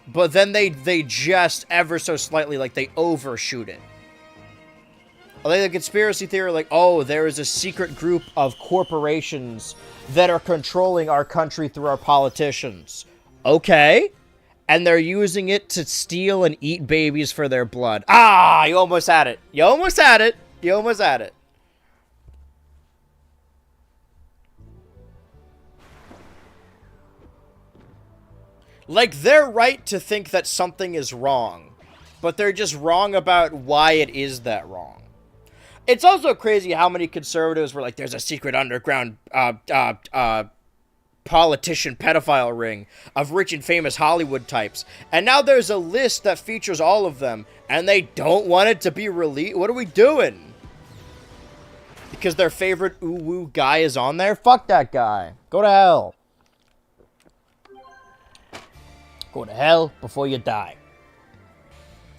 but then they just ever so slightly, like, they overshoot it. Like the conspiracy theory, like, oh, there is a secret group of corporations that are controlling our country through our politicians. Okay. And they're using it to steal and eat babies for their blood. Ah, you almost had it. You almost had it. You almost had it. Like, they're right to think that something is wrong, but they're just wrong about why it is that wrong. It's also crazy how many conservatives were like, there's a secret underground politician pedophile ring of rich and famous Hollywood types. And now there's a list that features all of them, and they don't want it to be released. What are we doing? Because their favorite ooh-woo guy is on there? Fuck that guy. Go to hell. Go to hell before you die.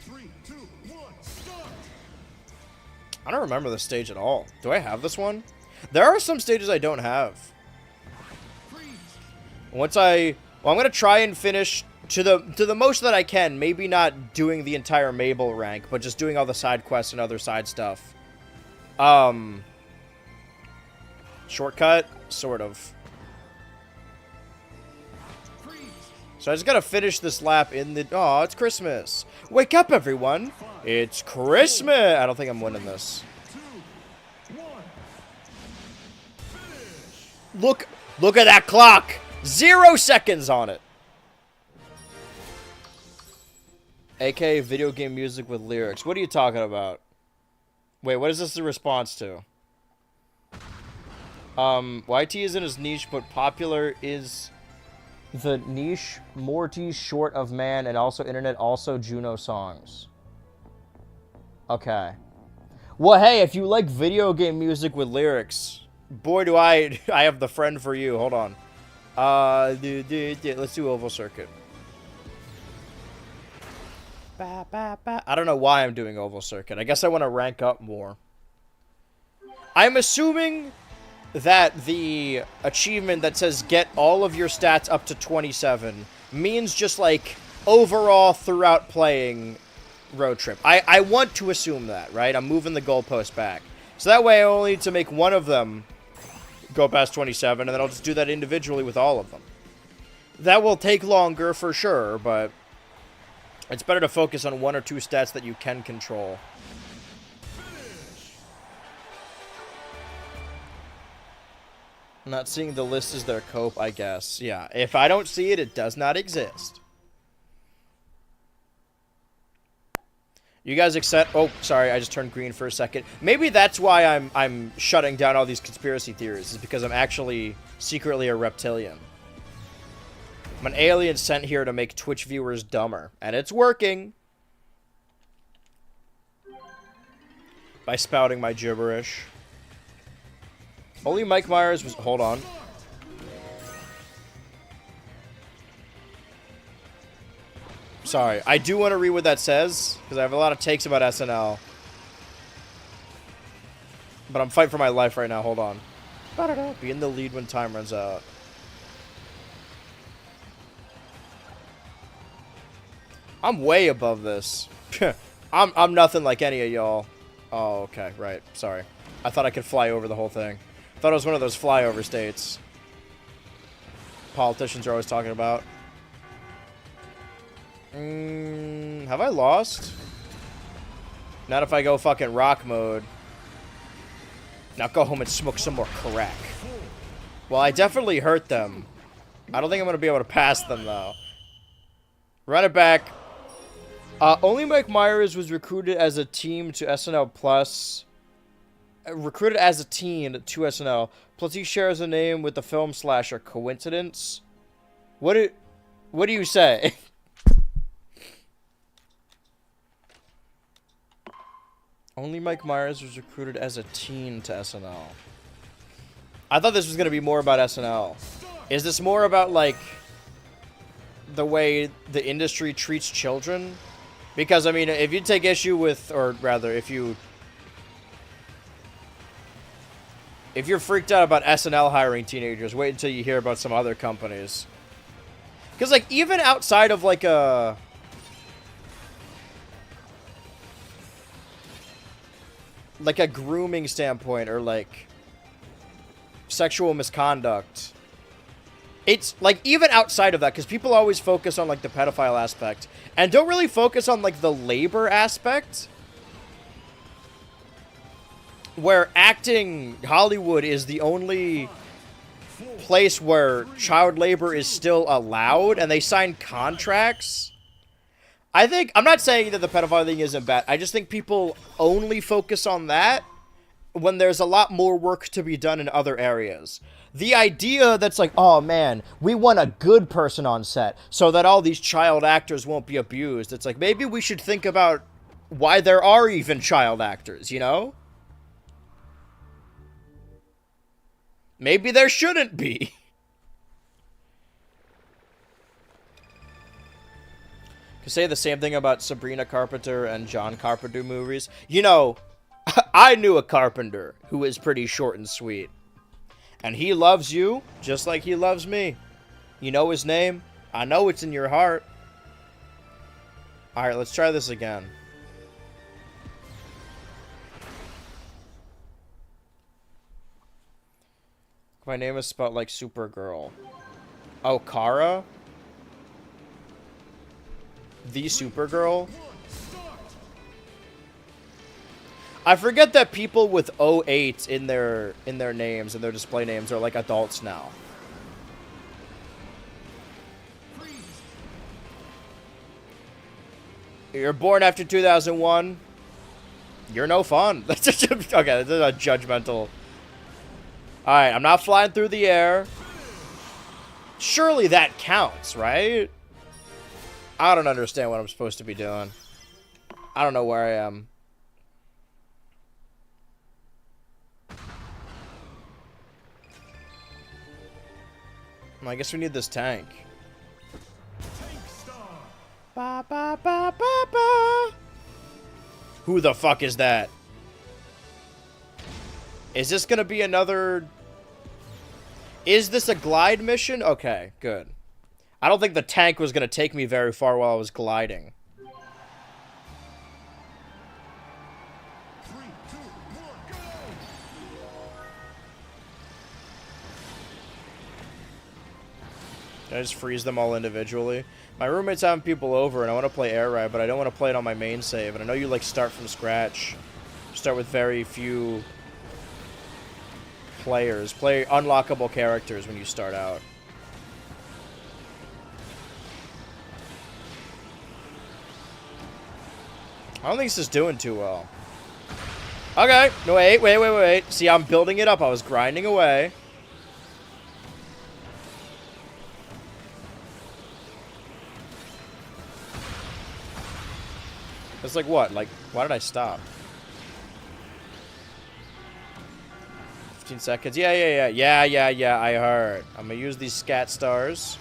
3, 2, 1, start!
I don't remember this stage at all. Do I have this one? There are some stages I don't have.
Freeze!
I'm gonna try and finish to the most that I can. Maybe not doing the entire Mabel rank, but just doing all the side quests and other side stuff. Shortcut, sort of. So I just gotta finish this lap in the... Oh, it's Christmas. Wake up, everyone. It's Christmas. I don't think I'm winning this.
2, 1, finish!
Look at that clock. 0 seconds on it. AK video game music with lyrics. What are you talking about? Wait, what is this the response to? YT isn't as niche, but popular is... The niche, Morty, Short of Man, and also Internet, also Juno songs. Okay. Well, hey, if you like video game music with lyrics, boy, do I have the friend for you. Hold on. Let's do Oval Circuit. I don't know why I'm doing Oval Circuit. I guess I want to rank up more. I'm assuming that the achievement that says get all of your stats up to 27 means just like overall throughout playing road trip. I want to assume that, right? I'm moving the goalpost back. So that way I only need to make one of them go past 27, and then I'll just do that individually with all of them. That will take longer for sure, but it's better to focus on 1 or 2 stats that you can control. Not seeing the list is their cope, I guess. Yeah, if I don't see it, it does not exist. You guys accept... Oh, sorry, I just turned green for a second. Maybe that's why I'm shutting down all these conspiracy theories, is because I'm actually secretly a reptilian. I'm an alien sent here to make Twitch viewers dumber, and it's working. By spouting my gibberish. Only Mike Myers was... Hold on. Sorry. I do want to read what that says, because I have a lot of takes about SNL. But I'm fighting for my life right now. Hold on. Be in the lead when time runs out. I'm way above this. I'm nothing like any of y'all. Oh, okay. Right. Sorry. I thought I could fly over the whole thing. Thought it was one of those flyover states politicians are always talking about. Have I lost? Not if I go fucking rock mode. Now go home and smoke some more crack. Well, I definitely hurt them. I don't think I'm going to be able to pass them, though. Run it back. Only Mike Myers was recruited as a team to SNL Plus. Recruited as a teen to SNL. Plus, he shares a name with the film slasher. Coincidence? What do you say? Only Mike Myers was recruited as a teen to SNL. I thought this was going to be more about SNL. Is this more about, like, the way the industry treats children? Because, I mean, if you take issue with, or rather, if you're freaked out about SNL hiring teenagers, wait until you hear about some other companies. Because, like, even outside of, like, a grooming standpoint or, like, sexual misconduct, it's, like, even outside of that, because people always focus on, like, the pedophile aspect and don't really focus on, like, the labor aspect. Where acting Hollywood is the only place where child labor is still allowed and they sign contracts. I'm not saying that the pedophile thing isn't bad. I just think people only focus on that when there's a lot more work to be done in other areas. The idea that's like, oh man, we want a good person on set so that all these child actors won't be abused. It's like, maybe we should think about why there are even child actors, you know? Maybe there shouldn't be. Could say the same thing about Sabrina Carpenter and John Carpenter movies. You know, I knew a carpenter who is pretty short and sweet. And he loves you just like he loves me. You know his name? I know it's in your heart. Alright, let's try this again. My name is spelled like Supergirl. Oh, Kara? The Supergirl? I forget that people with 08 in their names and their display names are like adults now. You're born after 2001. You're no fun. That's just okay. This is a judgmental. All right, I'm not flying through the air. Surely that counts, right? I don't understand what I'm supposed to be doing. I don't know where I am. I guess we need this tank. Ba, ba, ba, ba, ba. Who the fuck is that? Is this gonna be another... Is this a glide mission? Okay, good. I don't think the tank was gonna take me very far while I was gliding.
3, 2, 1, go!
Can I just freeze them all individually? My roommate's having people over and I want to play Air Ride, but I don't want to play it on my main save. And I know you like start from scratch. Start with very few players. Play unlockable characters when you start out. I don't think this is doing too well. Okay. No, wait. See, I'm building it up. I was grinding away. It's like what? Like, why did I stop? 15 seconds. Yeah, I heard. I'm gonna use these scat stars.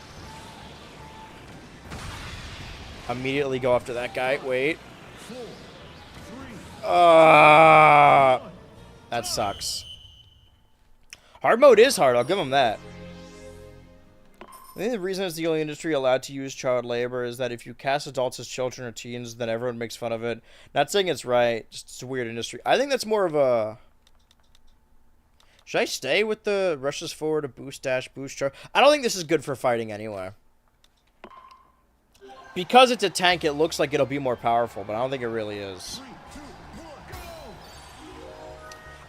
Immediately go after that guy. Wait.
4, 3,
that sucks. Hard mode is hard. I'll give them that. I think the reason it's the only industry allowed to use child labor is that if you cast adults as children or teens, then everyone makes fun of it. Not saying it's right, just it's a weird industry. I think that's more of a... Should I stay with the rushes forward to boost dash, boost charge? I don't think this is good for fighting anyway. Because it's a tank, it looks like it'll be more powerful, but I don't think it really is.
3, 2, 1, go!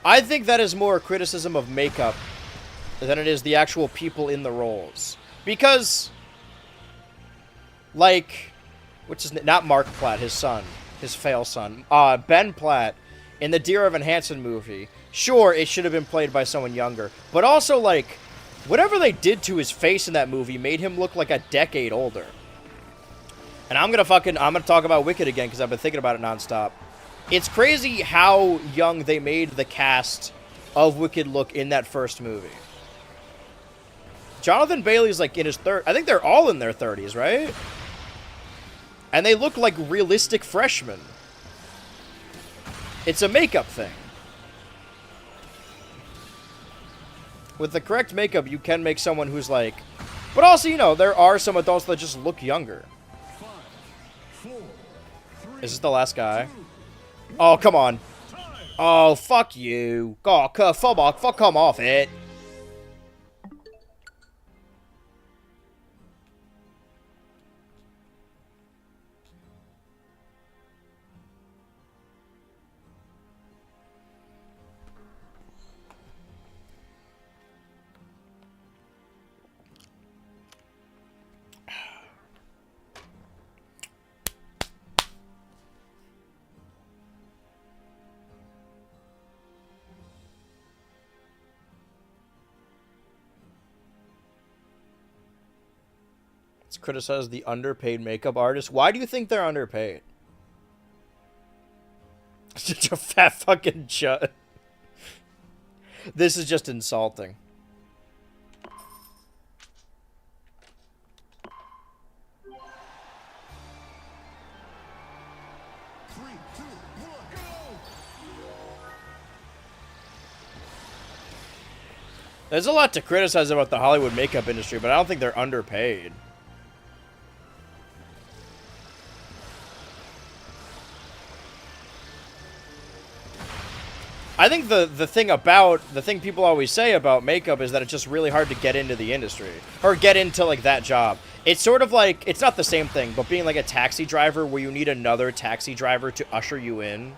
I think that is more a criticism of makeup than it is the actual people in the roles. Because, like, what's his name? Not Mark Platt, his son. His fail son. Ben Platt, in the Dear Evan Hansen movie. Sure, it should have been played by someone younger. But also, like, whatever they did to his face in that movie made him look like a decade older. And I'm gonna talk about Wicked again, because I've been thinking about it nonstop. It's crazy how young they made the cast of Wicked look in that first movie. Jonathan Bailey's like in his I think they're all in their 30s, right? And they look like realistic freshmen. It's a makeup thing. With the correct makeup, you can make someone who's like... But also, you know, there are some adults that just look younger.
5, 4, 3,
Is this the last guy? Oh, come on. Oh, fuck you. Oh, fuck, come off it. Criticize the underpaid makeup artists. Why do you think they're underpaid? Such a fat fucking chud. This is just insulting. There's a lot to criticize about the Hollywood makeup industry, but I don't think they're underpaid. I think the thing people always say about makeup is that it's just really hard to get into the industry or get into like that job. It's sort of like, it's not the same thing, but being like a taxi driver where you need another taxi driver to usher you in,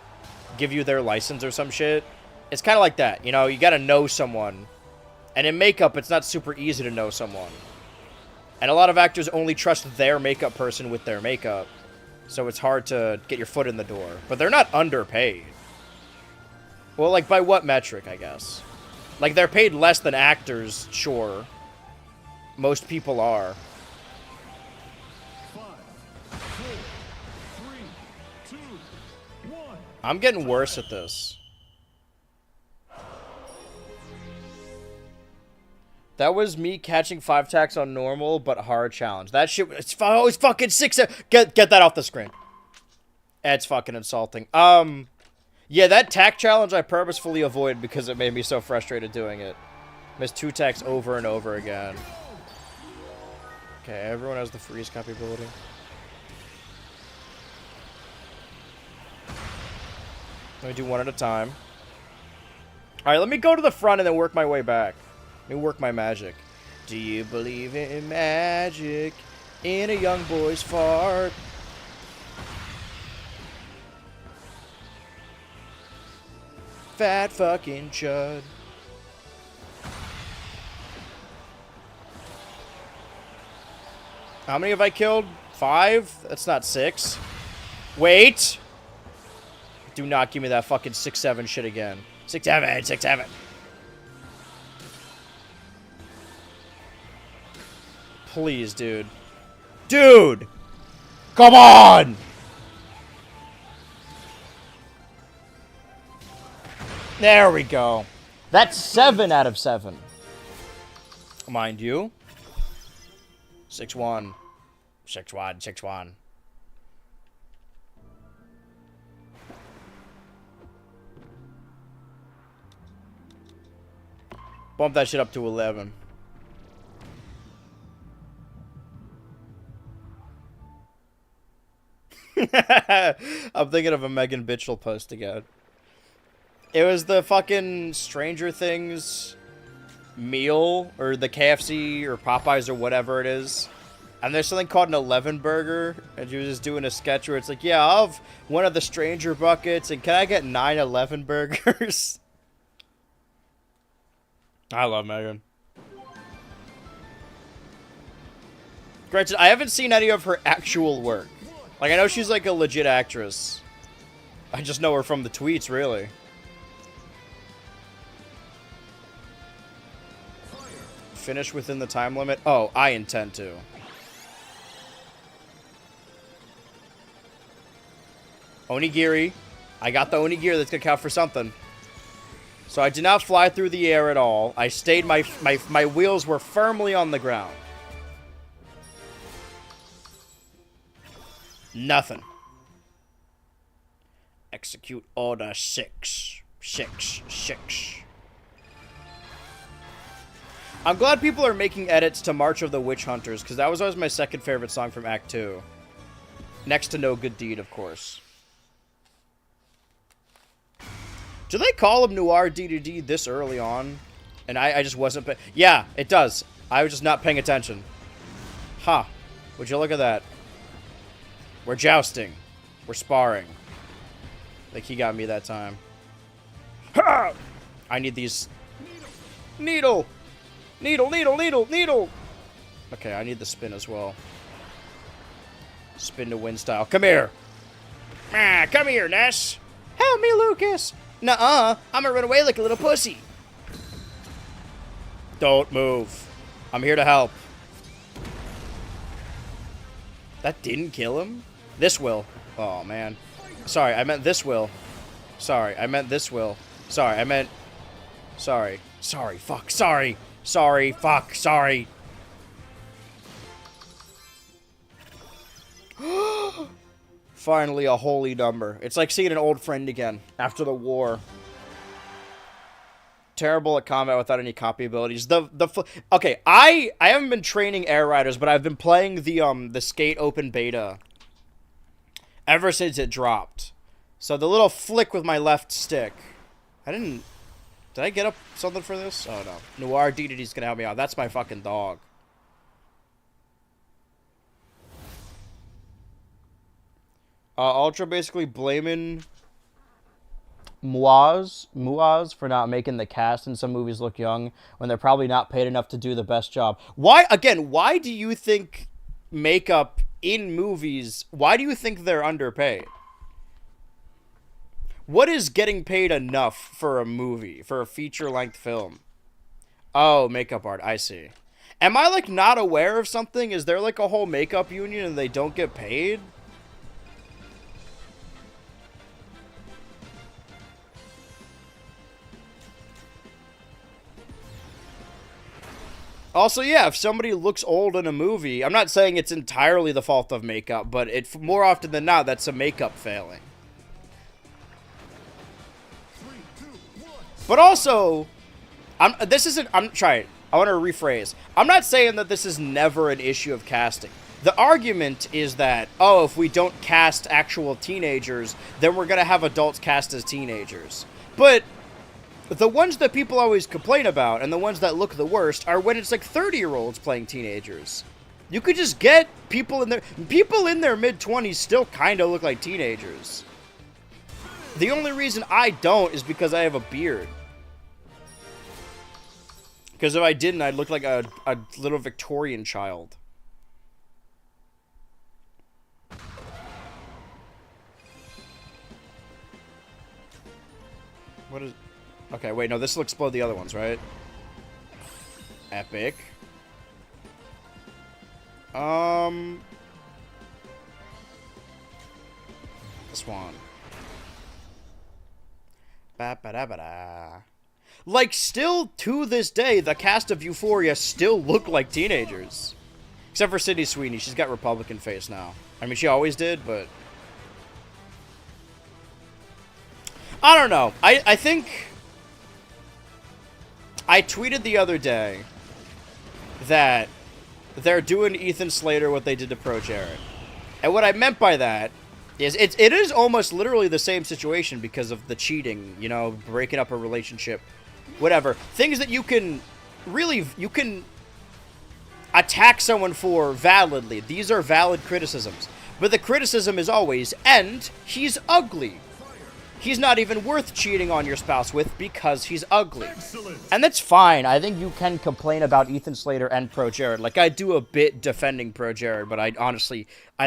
give you their license or some shit. It's kind of like that, you know, you got to know someone. And in makeup, it's not super easy to know someone. And a lot of actors only trust their makeup person with their makeup. So it's hard to get your foot in the door. But they're not underpaid. Well, like, by what metric, I guess? Like, they're paid less than actors, sure. Most people are.
5, 4, 3, 2, 1.
I'm getting worse at this. That was me catching 5 tacks on normal, but hard challenge. That shit, it's fucking 6. Get that off the screen. It's fucking insulting. Yeah, that tack challenge I purposefully avoided because it made me so frustrated doing it. Missed 2 tacks over and over again. Okay, everyone has the freeze copy ability. Let me do one at a time. Alright, let me go to the front and then work my way back. Let me work my magic. Do you believe in magic? In a young boy's fart? Fat fucking chud. How many have I killed? 5? That's not 6. Wait! Do not give me that fucking 6-7 shit again. 6-7, 6-7. Please, dude. Dude! Come on! There we go. That's 7 out of 7. Mind you. 6-1. 6-1, 6-1. Bump that shit up to 11. I'm thinking of a Megan Bitchell post again. It was the fucking Stranger Things meal, or the KFC, or Popeyes, or whatever it is. And there's something called an 11 burger, and she was just doing a sketch where it's like, yeah, I'll have one of the Stranger buckets, and can I get 9 11 burgers? I love Megan. Granted, I haven't seen any of her actual work. Like, I know she's like a legit actress. I just know her from the tweets, really. Finish within the time limit? Oh, I intend to. Onigiri. I got the onigiri. That's gonna count for something. So I did not fly through the air at all. I stayed, my wheels were firmly on the ground. Nothing. Execute order 6. 6. 6. I'm glad people are making edits to March of the Witch Hunters, because that was always my second favorite song from Act 2. Next to No Good Deed, of course. Do they call him Noir D2D this early on? And I just wasn't yeah, it does. I was just not paying attention. Huh. Would you look at that? We're jousting. We're sparring. Like he got me that time. Ha! I need these. Needle! Needle, needle, needle, needle! Okay, I need the spin as well. Spin to win style. Come here! Ah, come here, Ness! Help me, Lucas! Nuh-uh, I'm gonna run away like a little pussy. Don't move. I'm here to help. That didn't kill him? This will. Oh, man. Sorry, I meant this will. Sorry, I meant this will. Sorry, I meant... Sorry. Sorry, fuck, sorry. Sorry, fuck, sorry. Finally, a holy number. It's like seeing an old friend again after the war. Terrible at combat without any copy abilities. Okay, I haven't been training Air Riders, but I've been playing the Skate Open Beta ever since it dropped. So the little flick with my left stick. Did I get up something for this? Oh no. Noir Deity's gonna help me out. That's my fucking dog. Ultra basically blaming Muaz for not making the cast in some movies look young when they're probably not paid enough to do the best job. Why do you think makeup in movies, why do you think they're underpaid? What is getting paid enough for a movie, for a feature-length film? Oh, makeup art, I see. Am I, like, not aware of something? Is there, like, a whole makeup union and they don't get paid? Also, yeah, if somebody looks old in a movie, I'm not saying it's entirely the fault of makeup, but more often than not, that's a makeup failing. But also, I want to rephrase. I'm not saying that this is never an issue of casting. The argument is that, oh, if we don't cast actual teenagers, then we're going to have adults cast as teenagers. But the ones that people always complain about, and the ones that look the worst, are when it's like 30-year-olds playing teenagers. You could just get people in their mid-20s still kind of look like teenagers. The only reason I don't is because I have a beard. Because if I didn't, I'd look like a little Victorian child. What is... Okay, wait, no, this will explode the other ones, right? Epic. This one. Ba-ba-da-ba-da. Like, still, to this day, the cast of Euphoria still look like teenagers. Except for Sydney Sweeney. She's got Republican face now. I mean, she always did, but... I don't know. I think... I tweeted the other day that they're doing Ethan Slater what they did to Pro Jared. And what I meant by that is it is almost literally the same situation because of the cheating, you know, breaking up a relationship, whatever. Things that you can attack someone for validly. These are valid criticisms. But the criticism is always, and he's ugly. He's not even worth cheating on your spouse with because he's ugly. Excellent. And that's fine. I think you can complain about Ethan Slater and Pro Jared. Like, I do a bit defending Pro Jared, but I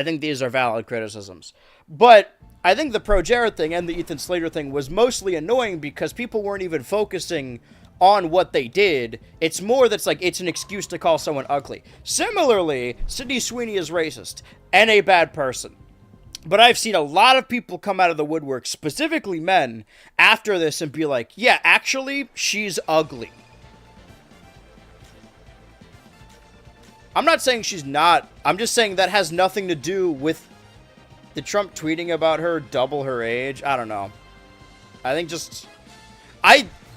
think these are valid criticisms. But I think the Pro Jared thing and the Ethan Slater thing was mostly annoying because people weren't even focusing on what they did. It's more that's like, it's an excuse to call someone ugly. Similarly, Sydney Sweeney is racist and a bad person. But I've seen a lot of people come out of the woodwork, specifically men, after this and be like, yeah, actually, she's ugly. I'm not saying she's not. I'm just saying that has nothing to do with the Trump tweeting about her double her age. I don't know. I think just...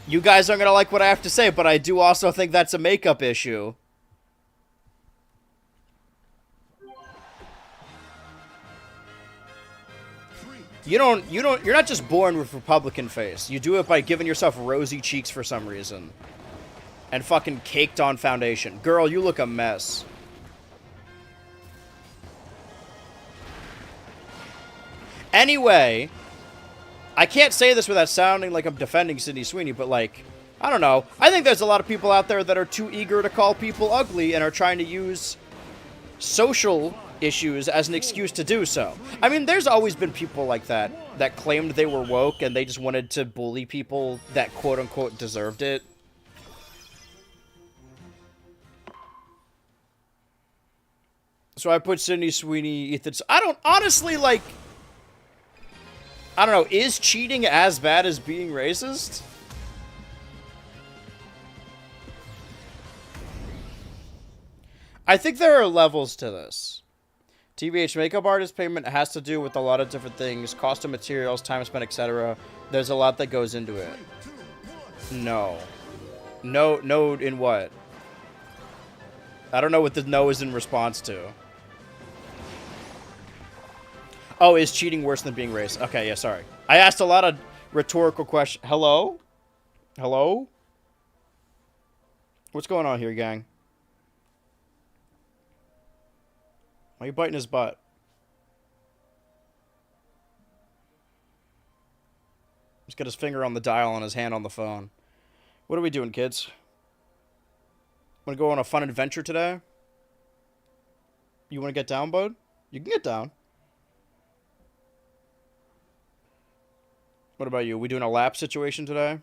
You guys aren't going to like what I have to say, but I do also think that's a makeup issue. You're not just born with Republican face. You do it by giving yourself rosy cheeks for some reason. And fucking caked on foundation. Girl, you look a mess. Anyway, I can't say this without sounding like I'm defending Sydney Sweeney, but like, I don't know. I think there's a lot of people out there that are too eager to call people ugly and are trying to use social issues as an excuse to do so. I mean, there's always been people like that claimed they were woke and they just wanted to bully people that quote-unquote deserved it. So I put Sydney Sweeney, Ethan. I don't honestly like. I don't know. Is cheating as bad as being racist? I think there are levels to this. TBH makeup artist payment has to do with a lot of different things. Cost of materials, time spent, etc. There's a lot that goes into it. No. No in what? I don't know what the no is in response to. Oh, is cheating worse than being racist? Okay, yeah, sorry. I asked a lot of rhetorical questions. Hello? Hello? What's going on here, gang? Why are you biting his butt? He's got his finger on the dial and his hand on the phone. What are we doing, kids? Want to go on a fun adventure today? You want to get down, bud? You can get down. What about you? We doing a lap situation today?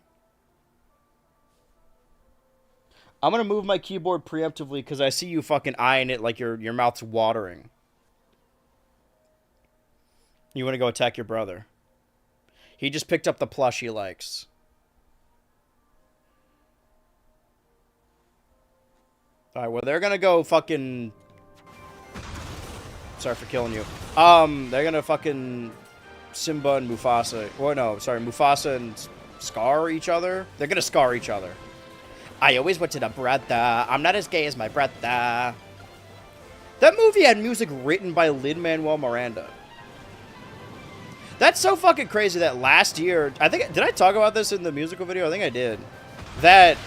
I'm going to move my keyboard preemptively because I see you fucking eyeing it like your mouth's watering. You want to go attack your brother. He just picked up the plush he likes. Alright, well, they're going to go fucking... Sorry for killing you. They're going to fucking... Simba and Mufasa... Well, no, sorry, Mufasa and Scar each other? They're going to scar each other. I always wanted a brother. I'm not as gay as my brother. That movie had music written by Lin-Manuel Miranda. That's so fucking crazy that last year... Did I talk about this in the musical video? I think I did. That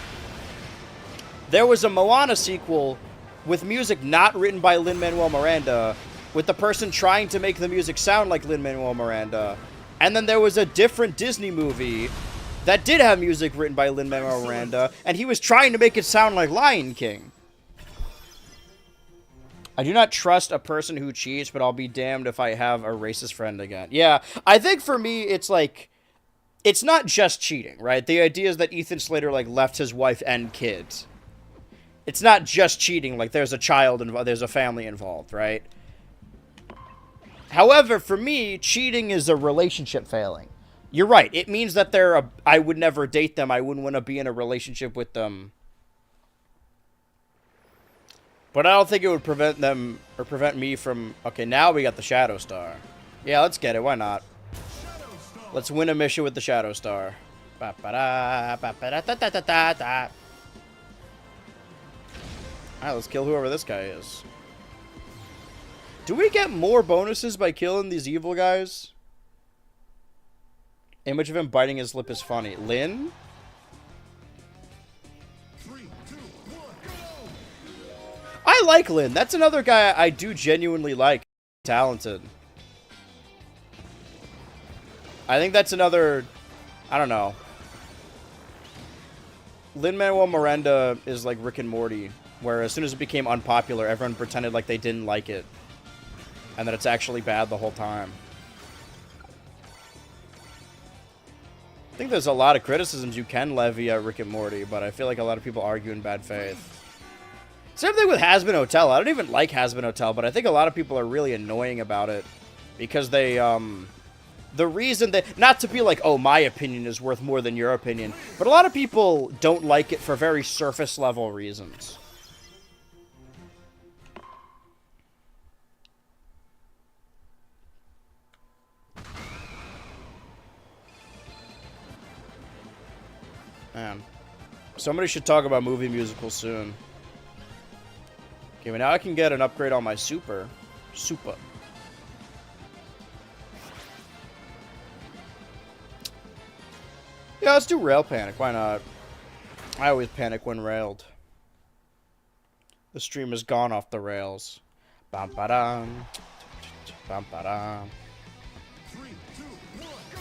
there was a Moana sequel with music not written by Lin-Manuel Miranda, with the person trying to make the music sound like Lin-Manuel Miranda. And then there was a different Disney movie that did have music written by Lin-Manuel Miranda, and he was trying to make it sound like Lion King. I do not trust a person who cheats, but I'll be damned if I have a racist friend again. Yeah, I think for me, it's like... It's not just cheating, right? The idea is that Ethan Slater, like, left his wife and kids. It's not just cheating, like, there's a child involved, there's a family involved, right? However, for me, cheating is a relationship failing. You're right. It means that I would never date them. I wouldn't want to be in a relationship with them. But I don't think it would prevent them, or prevent me from... Okay, now we got the Shadow Star. Yeah, let's get it. Why not? Let's win a mission with the Shadow Star. Alright, let's kill whoever this guy is. Do we get more bonuses by killing these evil guys? Image of him biting his lip is funny. Lin?
3, 2, 1, go!
I like Lin. That's another guy I do genuinely like. Talented. I think that's another... I don't know. Lin-Manuel Miranda is like Rick and Morty, where as soon as it became unpopular, everyone pretended like they didn't like it. And that it's actually bad the whole time. I think there's a lot of criticisms you can levy at Rick and Morty, but I feel like a lot of people argue in bad faith. Same thing with Has Been Hotel. I don't even like Has Been Hotel, but I think a lot of people are really annoying about it. Because they, the reason that... Not to be like, oh, my opinion is worth more than your opinion. But a lot of people don't like it for very surface-level reasons. Man. Somebody should talk about movie musicals soon. Okay, well now I can get an upgrade on my super. Super. Yeah, let's do Rail Panic. Why not? I always panic when railed. The stream has gone off the rails. Bam ba dum. Bam ba dum.
3, 2, 1, go!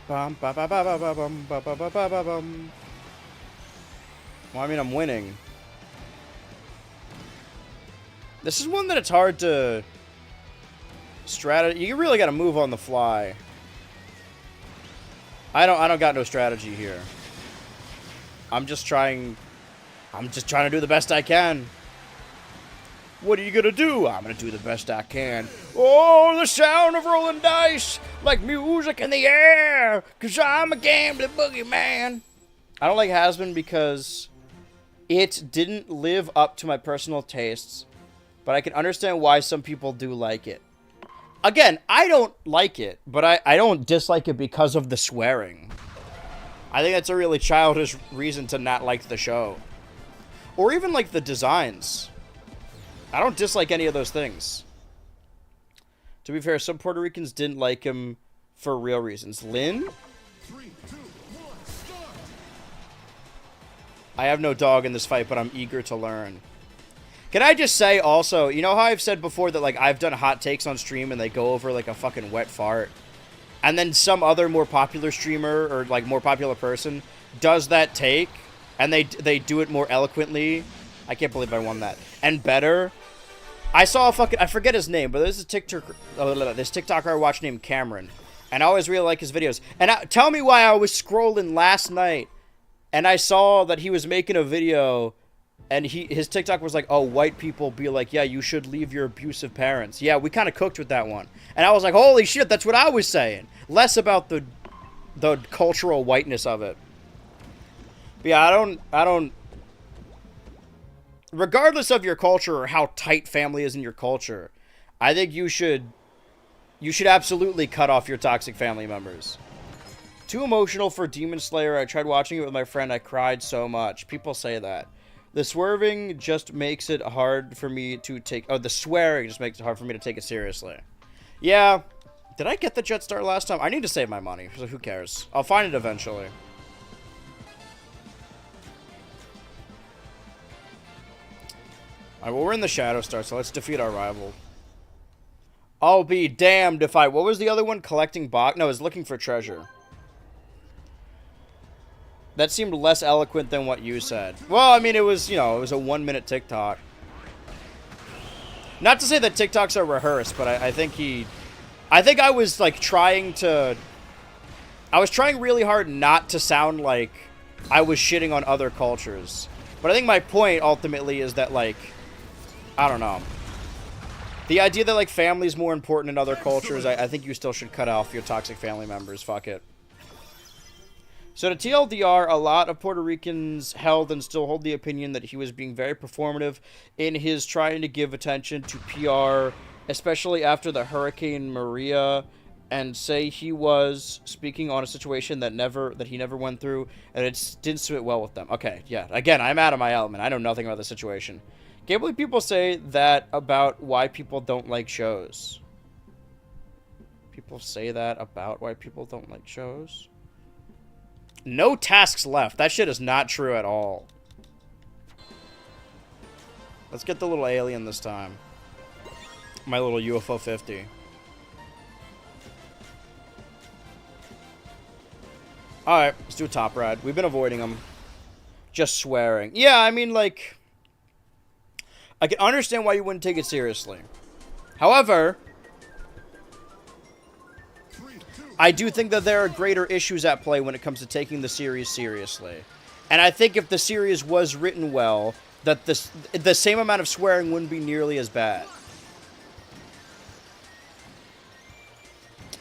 Bum ba ba ba ba ba bum ba ba ba ba ba bum. Well, I mean, I'm winning. This is one that it's hard to strategy. You really got to move on the fly. I don't got no strategy here. I'm just trying to do the best I can. What are you gonna do? I'm gonna do the best I can. Oh, the sound of rolling dice, like music in the air, 'cause I'm a gambling boogeyman. I don't like Has-Been because it didn't live up to my personal tastes, but I can understand why some people do like it. Again, I don't like it, but I don't dislike it because of the swearing. I think that's a really childish reason to not like the show. Or even like the designs. I don't dislike any of those things. To be fair, some Puerto Ricans didn't like him for real reasons. Lynn?
3, 2, 1, start!
I have no dog in this fight, but I'm eager to learn. Can I just say also, you know how I've said before that like I've done hot takes on stream and they go over like a fucking wet fart? And then some other more popular streamer or like more popular person does that take and they do it more eloquently. I can't believe I won that. And better. I saw I forget his name, but there's this TikToker I watch named Cameron. And I always really like his videos. And tell me why I was scrolling last night and I saw that he was making a video and his TikTok was like, oh, white people be like, yeah, you should leave your abusive parents. Yeah, we kind of cooked with that one. And I was like, holy shit, that's what I was saying. Less about the cultural whiteness of it. But yeah, I don't regardless of your culture or how tight family is in your culture, I think you should absolutely cut off your toxic family members. Too emotional for Demon Slayer. I tried watching it with my friend. I cried so much. People say that. The swerving just makes it hard for me to take... Oh, the swearing just makes it hard for me to take it seriously. Yeah. Did I get the jet start last time? I need to save my money, so who cares? I'll find it eventually. Alright, well, we're in the Shadow Star, so let's defeat our rival. I'll be damned if I... What was the other one? Collecting box? No, it was looking for treasure. That seemed less eloquent than what you said. Well, I mean, it was, you know, it was a 1-minute TikTok. Not to say that TikToks are rehearsed, but I think I was, like, trying to... I was trying really hard not to sound like I was shitting on other cultures. But I think my point, ultimately, is that, like... I don't know. The idea that, like, family's more important in other cultures, I think you still should cut off your toxic family members. Fuck it. So to TLDR, a lot of Puerto Ricans held and still hold the opinion that he was being very performative in his trying to give attention to PR, especially after the Hurricane Maria, and say he was speaking on a situation that he never went through, and it didn't sit well with them. Okay, yeah. Again, I'm out of my element. I know nothing about the situation. Can't believe people say that about why people don't like shows. People say that about why people don't like shows? No tasks left. That shit is not true at all. Let's get the little alien this time. My little UFO 50. Alright, let's do a top ride. We've been avoiding them. Just swearing. Yeah, I mean, like... I can understand why you wouldn't take it seriously. However... I do think that there are greater issues at play when it comes to taking the series seriously. And I think if the series was written well, that the same amount of swearing wouldn't be nearly as bad.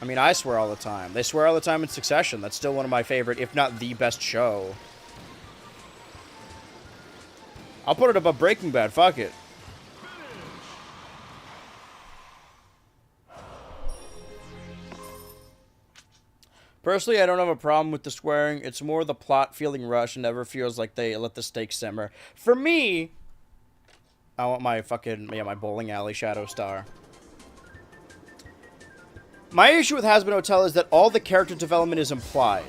I mean, I swear all the time. They swear all the time in Succession. That's still one of my favorite, if not the best show. I'll put it above Breaking Bad. Fuck it. Personally, I don't have a problem with the swearing. It's more the plot feeling rushed and never feels like they let the stakes simmer. For me, I want my fucking, yeah, my bowling alley Shadow Star. My issue with Has-Been Hotel is that all the character development is implied.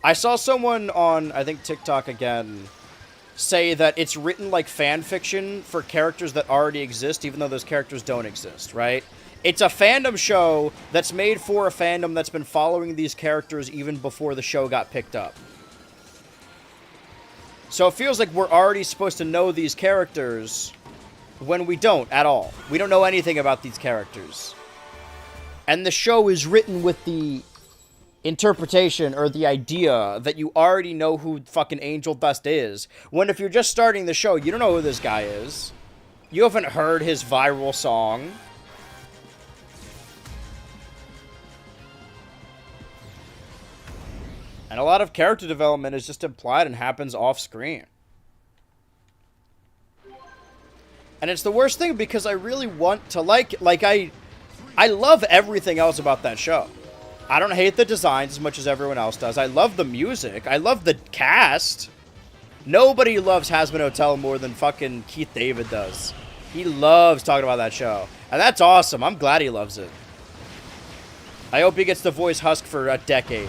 I saw someone on, I think TikTok again, say that it's written like fan fiction for characters that already exist, even though those characters don't exist, right? It's a fandom show that's made for a fandom that's been following these characters even before the show got picked up. So it feels like we're already supposed to know these characters when we don't at all. We don't know anything about these characters. And the show is written with the interpretation or the idea that you already know who fucking Angel Dust is, when if you're just starting the show, you don't know who this guy is. You haven't heard his viral song. And a lot of character development is just implied and happens off screen. And it's the worst thing because I really want to I love everything else about that show. I don't hate the designs as much as everyone else does. I love the music. I love the cast. Nobody loves Hazbin Hotel more than fucking Keith David does. He loves talking about that show. And that's awesome. I'm glad he loves it. I hope he gets to voice Husk for a decade.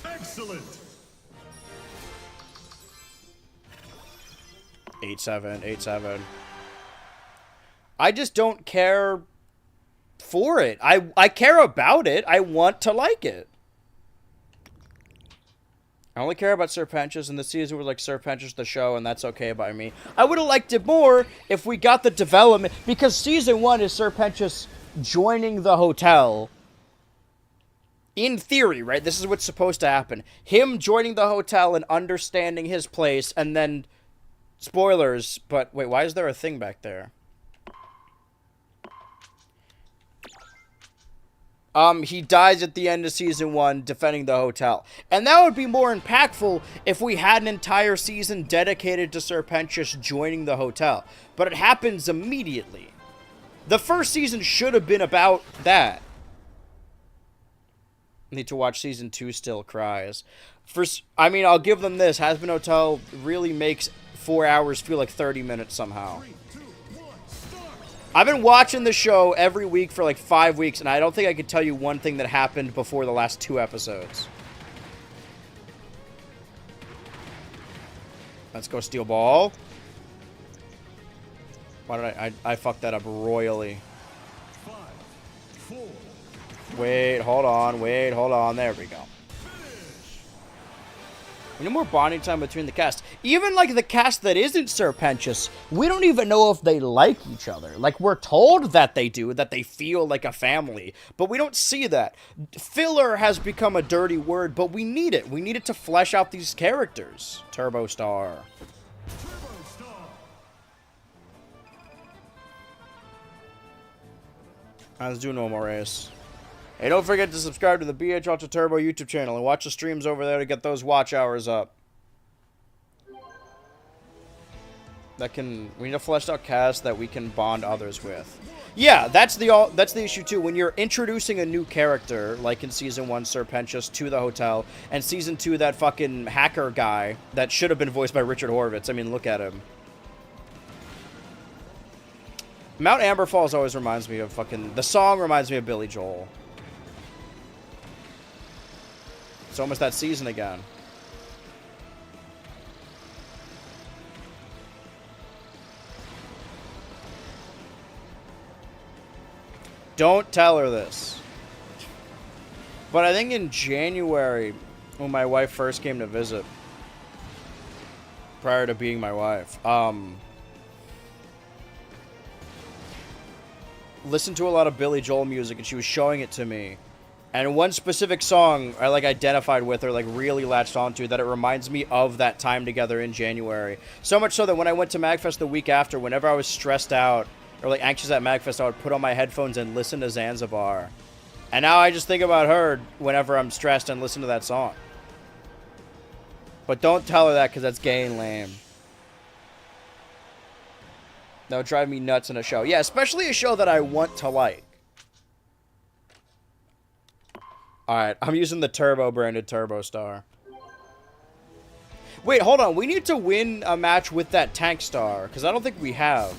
Excellent.
8-7, 8-7. I just don't care for it. I care about it. I want to like it. I only care about Serpentious, and the season was like Serpentious the show, and that's okay by me. I would have liked it more if we got the development, because season 1 is Serpentious joining the hotel. In theory, right? This is what's supposed to happen. Him joining the hotel and understanding his place, and then... Spoilers, but wait, why is there a thing back there? He dies at the end of season 1 defending the hotel. And that would be more impactful if we had an entire season dedicated to Serpentious joining the hotel. But it happens immediately. The first season should have been about that. Need to watch season 2 still cries. I mean, I'll give them this. Hazbin Hotel really makes 4 hours feel like 30 minutes somehow.
3, 2, 1, start.
I've been watching the show every week for like 5 weeks, and I don't think I could tell you one thing that happened before the last 2 episodes. Let's go steal ball. Why did I fucked that up royally.
5, 4.
Wait, hold on. There we go. We need more bonding time between the cast. Even, like, the cast that isn't Serpentious, we don't even know if they like each other. Like, we're told that they do, that they feel like a family, but we don't see that. Filler has become a dirty word, but we need it. We need it to flesh out these characters. Turbo Star. Let's do no more race. Hey, don't forget to subscribe to the BH Ultra Turbo YouTube channel and watch the streams over there to get those watch hours up. We need a fleshed out cast that we can bond others with. Yeah, that's the issue too. When you're introducing a new character, like in season 1, Serpentious to the hotel, and season 2, that fucking hacker guy that should have been voiced by Richard Horvitz. I mean, look at him. Mount Amber Falls always reminds me of the song reminds me of Billy Joel. It's almost that season again. Don't tell her this. But I think in January, when my wife first came to visit, prior to being my wife, listened to a lot of Billy Joel music, and she was showing it to me. And one specific song I identified with or really latched onto that it reminds me of that time together in January. So much so that when I went to MagFest the week after, whenever I was stressed out or anxious at MagFest, I would put on my headphones and listen to Zanzibar. And now I just think about her whenever I'm stressed and listen to that song. But don't tell her that because that's gay and lame. That would drive me nuts in a show. Yeah, especially a show that I want to like. Alright, I'm using the Turbo branded Turbo Star. Wait, hold on. We need to win a match with that Tank Star, because I don't think we have.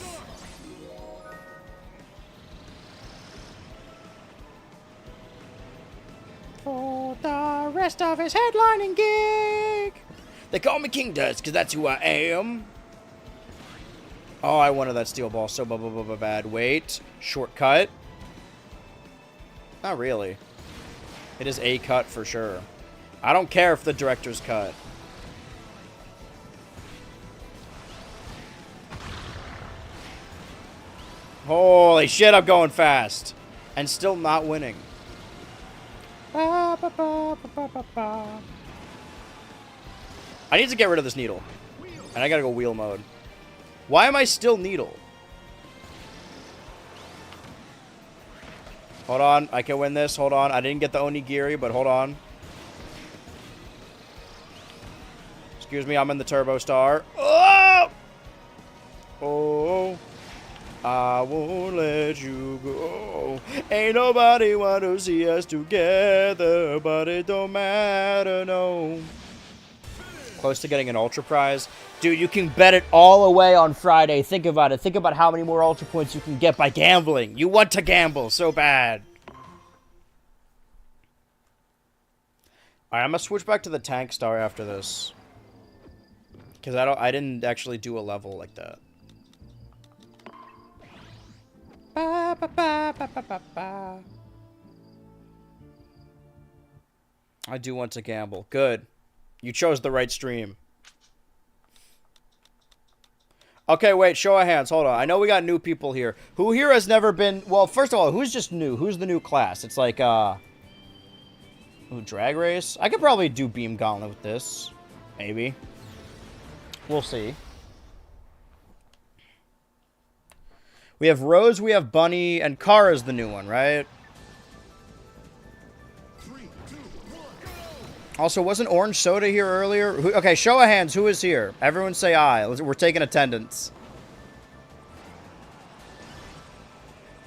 For the rest of his headlining gig. They call me King Dust, because that's who I am. Oh, I wanted that steel ball so bad. Wait. Shortcut. Not really. It is a cut for sure. I don't care if the director's cut. Holy shit, I'm going fast. And still not winning. I need to get rid of this needle. And I gotta go wheel mode. Why am I still needle? Hold on, I can win this. Hold on, I didn't get the onigiri, but hold on. Excuse me, I'm in the Turbo Star. Oh! Oh, I won't let you go. Ain't nobody want to see us together, but it don't matter, no. Close to getting an Ultra Prize. Dude, you can bet it all away on Friday. Think about it. Think about how many more Ultra Points you can get by gambling. You want to gamble so bad. Alright, I'm gonna switch back to the Tank Star after this. Because I didn't actually do a level like that. Ba, ba, ba, ba, ba, ba, ba. I do want to gamble. Good. You chose the right stream. Okay, wait, show of hands. Hold on. I know we got new people here. Who here has never been... Well, first of all, who's just new? Who's the new class? It's like, Ooh, Drag Race? I could probably do Beam Gauntlet with this. Maybe. We'll see. We have Rose, we have Bunny, and Kara's the new one, right?
3, 2, 1, go!
Also, wasn't Orange Soda here earlier? Okay, show of hands. Who is here? Everyone say aye. We're taking attendance.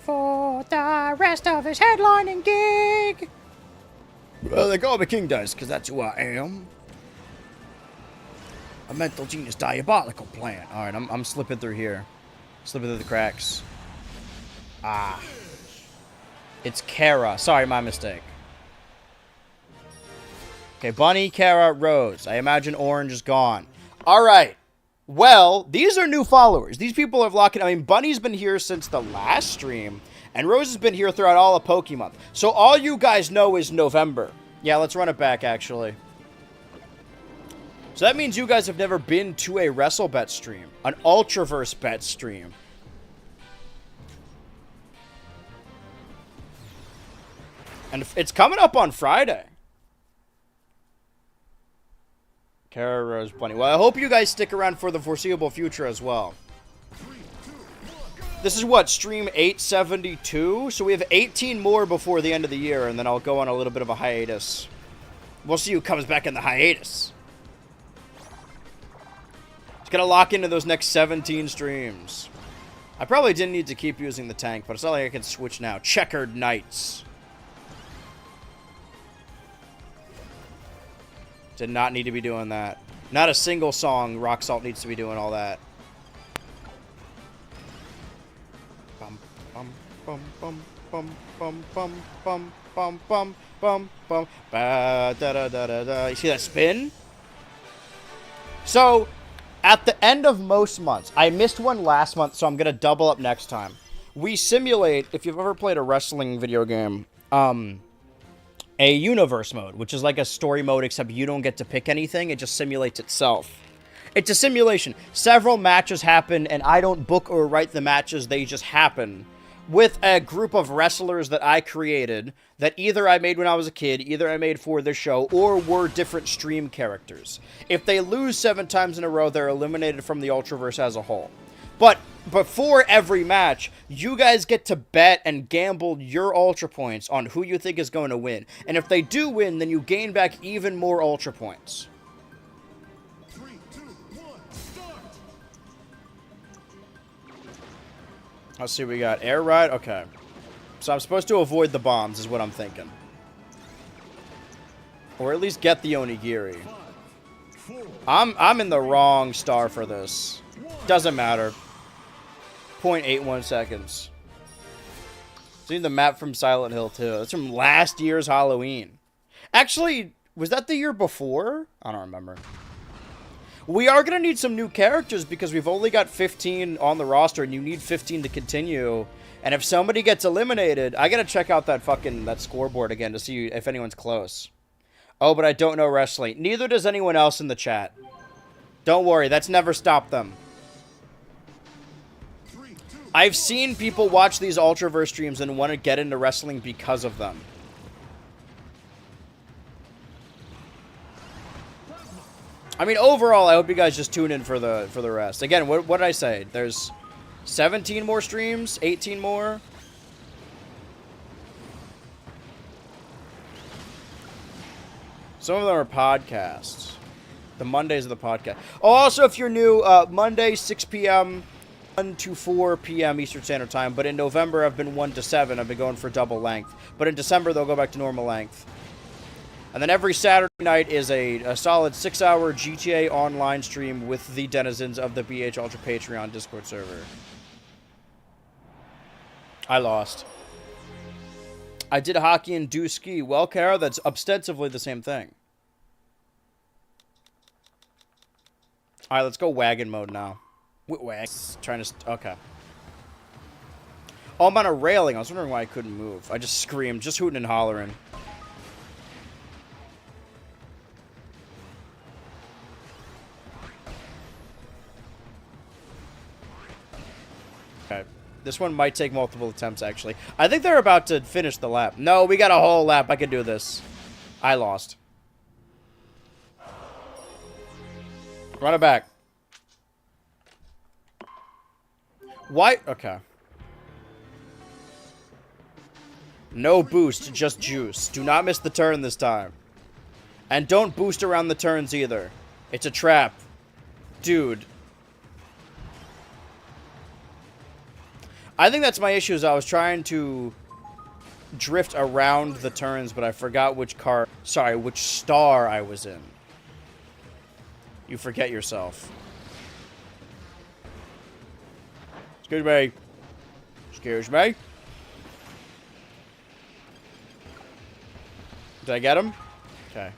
For the rest of his headlining gig. Well, they call me King Dice, because that's who I am. A mental genius diabolical plan. Alright, I'm slipping through here. Slipping through the cracks. Ah. It's Kara. Sorry, my mistake. Okay, Bunny, Kara, Rose. I imagine Orange is gone. Alright. Well, these are new followers. These people have locked in. I mean, Bunny's been here since the last stream. And Rose has been here throughout all of Pokemon. So all you guys know is November. Yeah, let's run it back, actually. So that means you guys have never been to a WrestleBet stream. An Ultraverse Bet stream. And it's coming up on Friday. Kara, Rose, Bunny. Well, I hope you guys stick around for the foreseeable future as well.
3, 2, 1, go!
This is what, stream 872? So we have 18 more before the end of the year, and then I'll go on a little bit of a hiatus. We'll see who comes back in the hiatus. Just gotta lock into those next 17 streams. I probably didn't need to keep using the tank, but it's not like I can switch now. Checkered Knights. Did not need to be doing that. Not a single song Rock Salt needs to be doing all that. Bum bum bum bum bum bum bum bum bum bum bum bum ba da da da da da. You see that spin? So, at the end of most months, I missed one last month, so I'm gonna double up next time. We simulate, if you've ever played a wrestling video game, a universe mode, which is like a story mode, except you don't get to pick anything. It just simulates itself. It's a simulation. Several matches happen, and I don't book or write the matches. They just happen with a group of wrestlers that I created that either I made when I was a kid, either I made for the show, or were different stream characters. If they lose 7 times in a row, they're eliminated from the Ultraverse as a whole. But before every match, you guys get to bet and gamble your Ultra Points on who you think is going to win. And if they do win, then you gain back even more Ultra Points.
3, 2, 1, start!
Let's see what we got. Air Ride? Okay. So I'm supposed to avoid the bombs is what I'm thinking. Or at least get the Onigiri.
5, 4,
I'm in the wrong star for this. Doesn't matter. 0.81 seconds. Seen the map from Silent Hill too. That's from last year's Halloween. Actually, was that the year before? I don't remember. We are going to need some new characters because we've only got 15 on the roster and you need 15 to continue. And if somebody gets eliminated, I got to check out that scoreboard again to see if anyone's close. Oh, but I don't know wrestling. Neither does anyone else in the chat. Don't worry, that's never stopped them.
3, 2,
I've seen people watch these Ultraverse streams and want to get into wrestling because of them. I mean, overall, I hope you guys just tune in for the rest. Again, what did I say? There's 17 more streams, 18 more. Some of them are podcasts. The Mondays of the podcast. Oh, also, if you're new, Monday, 6 p.m., 1 to 4 p.m. Eastern Standard Time. But in November, I've been 1 to 7. I've been going for double length. But in December, they'll go back to normal length. And then every Saturday night is a solid 6-hour GTA online stream with the denizens of the BH Ultra Patreon Discord server. I lost. I did hockey and do ski. Well, Kara, that's ostensibly the same thing. Alright, let's go wagon mode now. Trying to... Okay. Oh, I'm on a railing. I was wondering why I couldn't move. I just screamed. Just hooting and hollering. Okay. This one might take multiple attempts, actually. I think they're about to finish the lap. No, we got a whole lap. I can do this. I lost. Run it back. Why? Okay. No boost, just juice. Do not miss the turn this time. And don't boost around the turns either. It's a trap. Dude. I think that's my issue, is I was trying to drift around the turns, but I forgot which car... Sorry, which star I was in. You forget yourself. Excuse me. Excuse me. Did I get him? Okay.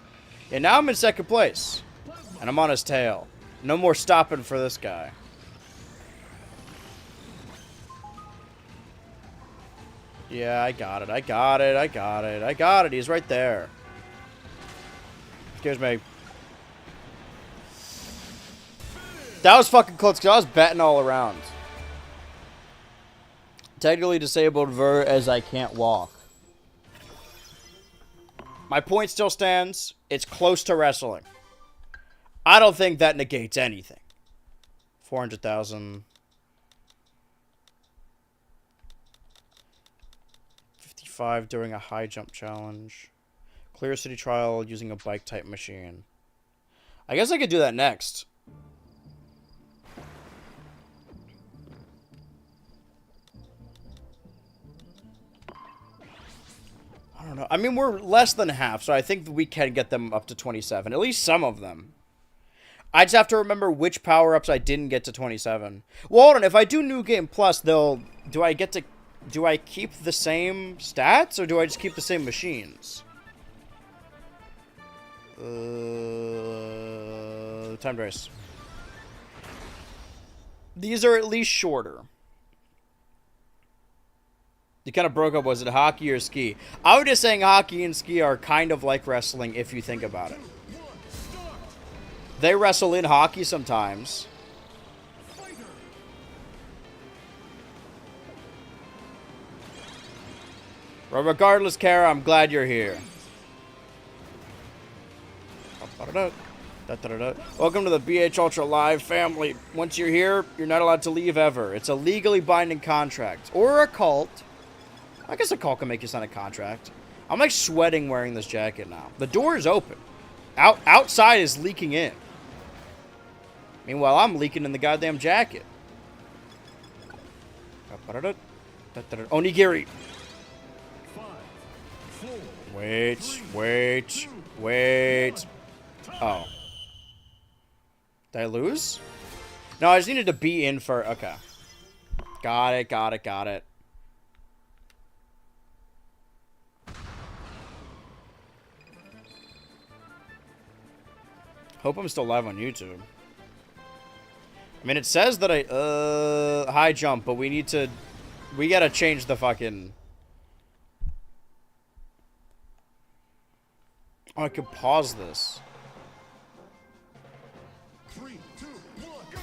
Yeah, now I'm in second place. And I'm on his tail. No more stopping for this guy. Yeah, I got it. I got it. I got it. I got it. He's right there. Excuse me. That was fucking close because I was betting all around. Technically disabled ver as I can't walk. My point still stands. It's close to wrestling. I don't think that negates anything. 400,000. 55 during a high jump challenge. Clear city trial using a bike type machine. I guess I could do that next. I don't know. I mean, we're less than half, so I think we can get them up to 27. At least some of them. I just have to remember which power-ups I didn't get to 27. Well, hold on. If I do New Game Plus, they'll... Do I keep the same stats, or do I just keep the same machines? Time race. These are at least shorter. You kind of broke up. Was it hockey or ski? I was just saying hockey and ski are kind of like wrestling if you think about it. They wrestle in hockey sometimes. But regardless, Kara, I'm glad you're here. Welcome to the BH Ultra Live family. Once you're here, you're not allowed to leave ever. It's a legally binding contract. Or a cult. I guess a call can make you sign a contract. I'm like sweating wearing this jacket now. The door is open. Outside is leaking in. Meanwhile, I'm leaking in the goddamn jacket. Onigiri.
5, 4,
Wait. Oh. Did I lose? No, I just needed to be in for... Okay. Got it. Hope I'm still live on YouTube. I mean, it says that I... high jump, but we need to... We gotta change the fucking... Oh, I could pause this.
3, 2, 1, go!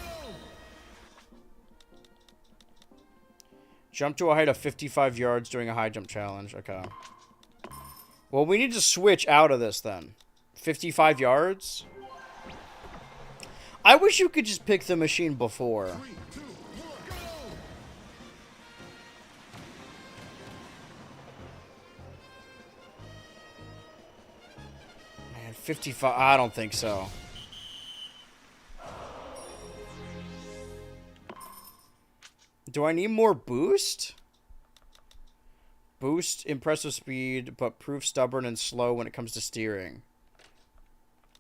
Jump to a height of 55 yards during a high jump challenge. Okay. Well, we need to switch out of this then. 55 yards? I wish you could just pick the machine before.
3, 2, 1, go!
Man, 55. I don't think so. Do I need more boost? Boost impressive speed, but prove stubborn and slow when it comes to steering.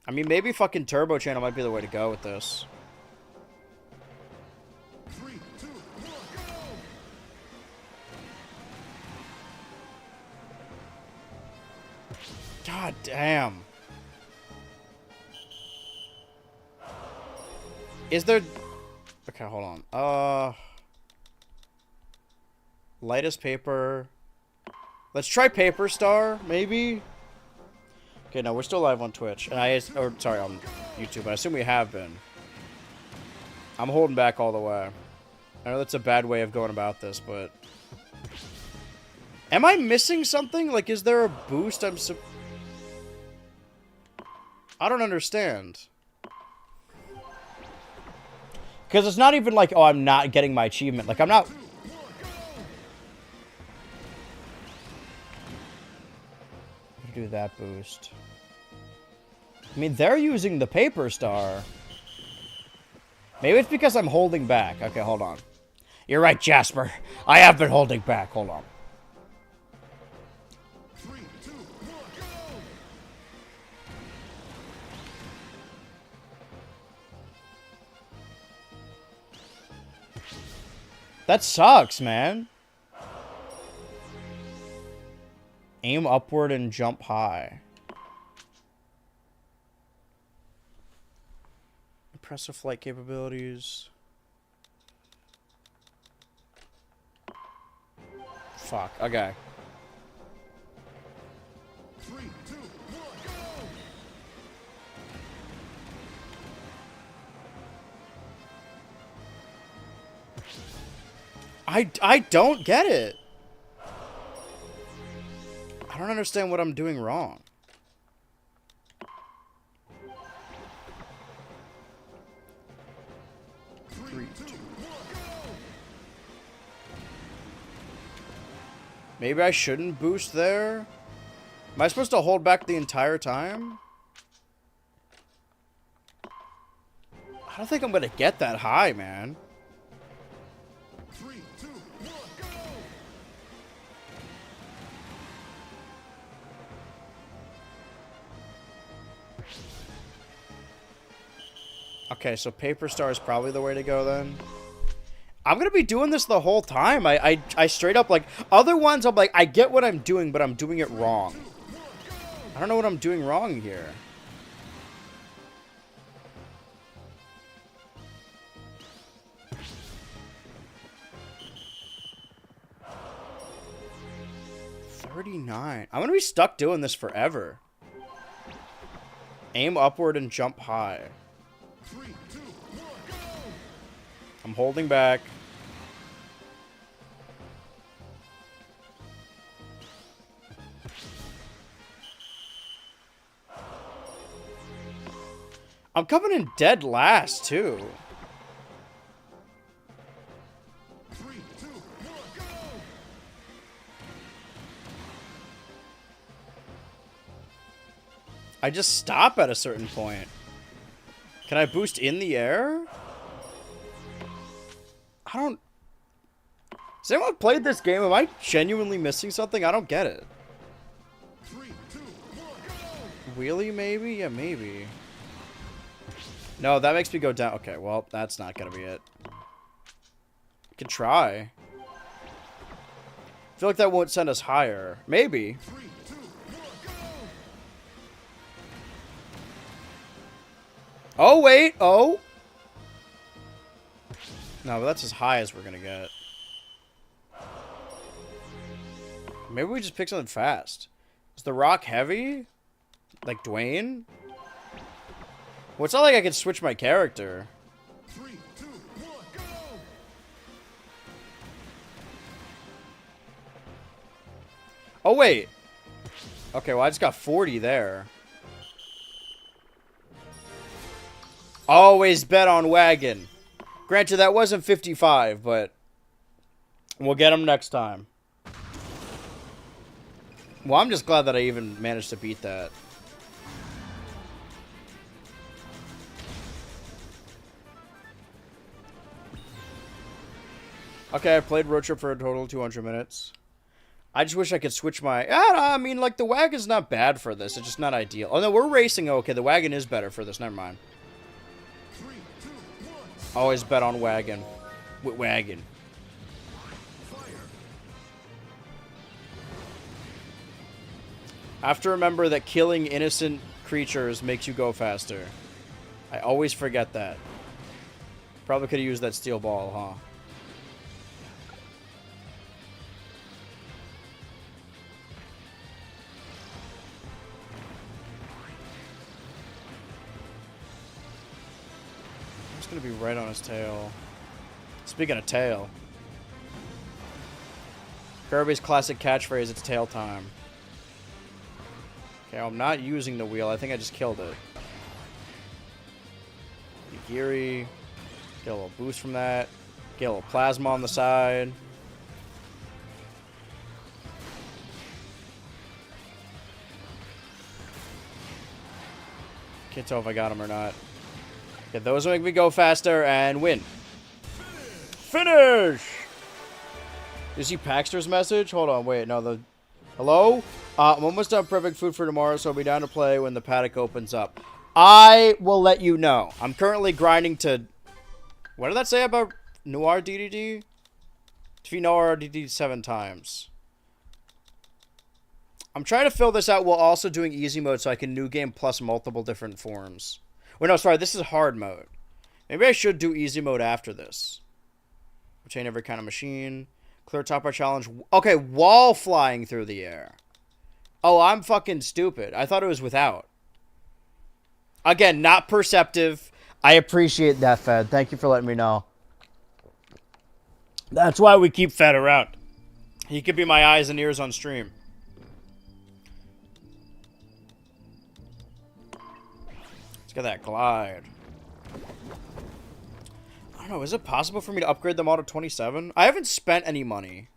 I mean, maybe fucking turbo channel might be the way to go with this.
3, 2, 1, go!
God damn. Is there... Okay, hold on. Lightest paper. Let's try Paper Star, maybe? Okay, no, we're still live on Twitch. And sorry, on YouTube. I assume we have been. I'm holding back all the way. I know that's a bad way of going about this, but... Am I missing something? Like, is there a boost I don't understand. Because it's not even like, oh, I'm not getting my achievement. Like, I'm not... Do that boost. I mean, they're using the Paper Star. Maybe it's because I'm holding back. Okay, hold on. You're right, Jasper. I have been holding back. Hold on.
3, 2, 1, go!
That sucks, man. Aim upward and jump high. Impressive flight capabilities. Fuck. Okay.
3, 2, 1, go!
I don't get it. I don't understand what I'm doing wrong.
Three, two, one, go!
Maybe I shouldn't boost there? Am I supposed to hold back the entire time? I don't think I'm gonna get that high, man.
3, 2, 1, go!
Okay, so Paper Star is probably the way to go then. I'm gonna be doing this the whole time. I straight up, like, other ones I'm like, I get what I'm doing, but I'm doing it wrong. I don't know what I'm doing wrong here. $39. I'm gonna be stuck doing this forever. Aim upward and jump high.
3, 2, 1, go!
I'm holding back. I'm coming in dead last, too.
3, 2, 1, go!
I just stop at a certain point. Can I boost in the air? I don't... Has anyone played this game? Am I genuinely missing something? I don't get it.
3, 2, 1, go!
Wheelie, maybe? Yeah, maybe. No, that makes me go down. Okay, well, that's not gonna be it. I can try. I feel like that won't send us higher. Maybe.
3, 2, 1, go!
Oh, wait. Oh. No, but that's as high as we're gonna get. Maybe we just pick something fast. Is the rock heavy? Like Dwayne? Well, it's not like I can switch my character.
3, 2, 1, go!
Oh, wait. Okay, well, I just got 40 there. Always bet on wagon. Granted, that wasn't 55, but we'll get him next time. Well, I'm just glad that I even managed to beat that. Okay, I played Road Trip for a total of 200 minutes. I just wish I could switch my... I mean, like, the wagon's not bad for this. It's just not ideal. Oh, no, we're racing. Okay, the wagon is better for this. Never mind.
3, 2, 1.
Always bet on wagon. Wagon.
Fire.
I have to remember that killing innocent creatures makes you go faster. I always forget that. Probably could have used that steel ball, huh? I'm just gonna be right on his tail. Speaking of tail. Kirby's classic catchphrase, it's tail time. Okay, I'm not using the wheel. I think I just killed it. Nigiri. Get a little boost from that. Get a little plasma on the side. Can't tell if I got him or not. Okay, those will make me go faster and win. Finish! You see Paxter's message? Hold on, wait, no, the... Hello? I'm almost done prepping food for tomorrow, so I'll be down to play when the paddock opens up. I will let you know. I'm currently grinding to... What did that say about Noir DDD? Defeat Noir DDD 7 times. I'm trying to fill this out while also doing easy mode so I can new game plus multiple different forms. Wait, no, sorry, this is hard mode. Maybe I should do easy mode after this. Obtain every kind of machine. Clear top bar challenge. Okay, wall flying through the air. Oh, I'm fucking stupid. I thought it was without. Again, not perceptive. I appreciate that, Fed. Thank you for letting me know. That's why we keep Fed around. He could be my eyes and ears on stream. Let's get that glide. I don't know. Is it possible for me to upgrade them all to 27? I haven't spent any money.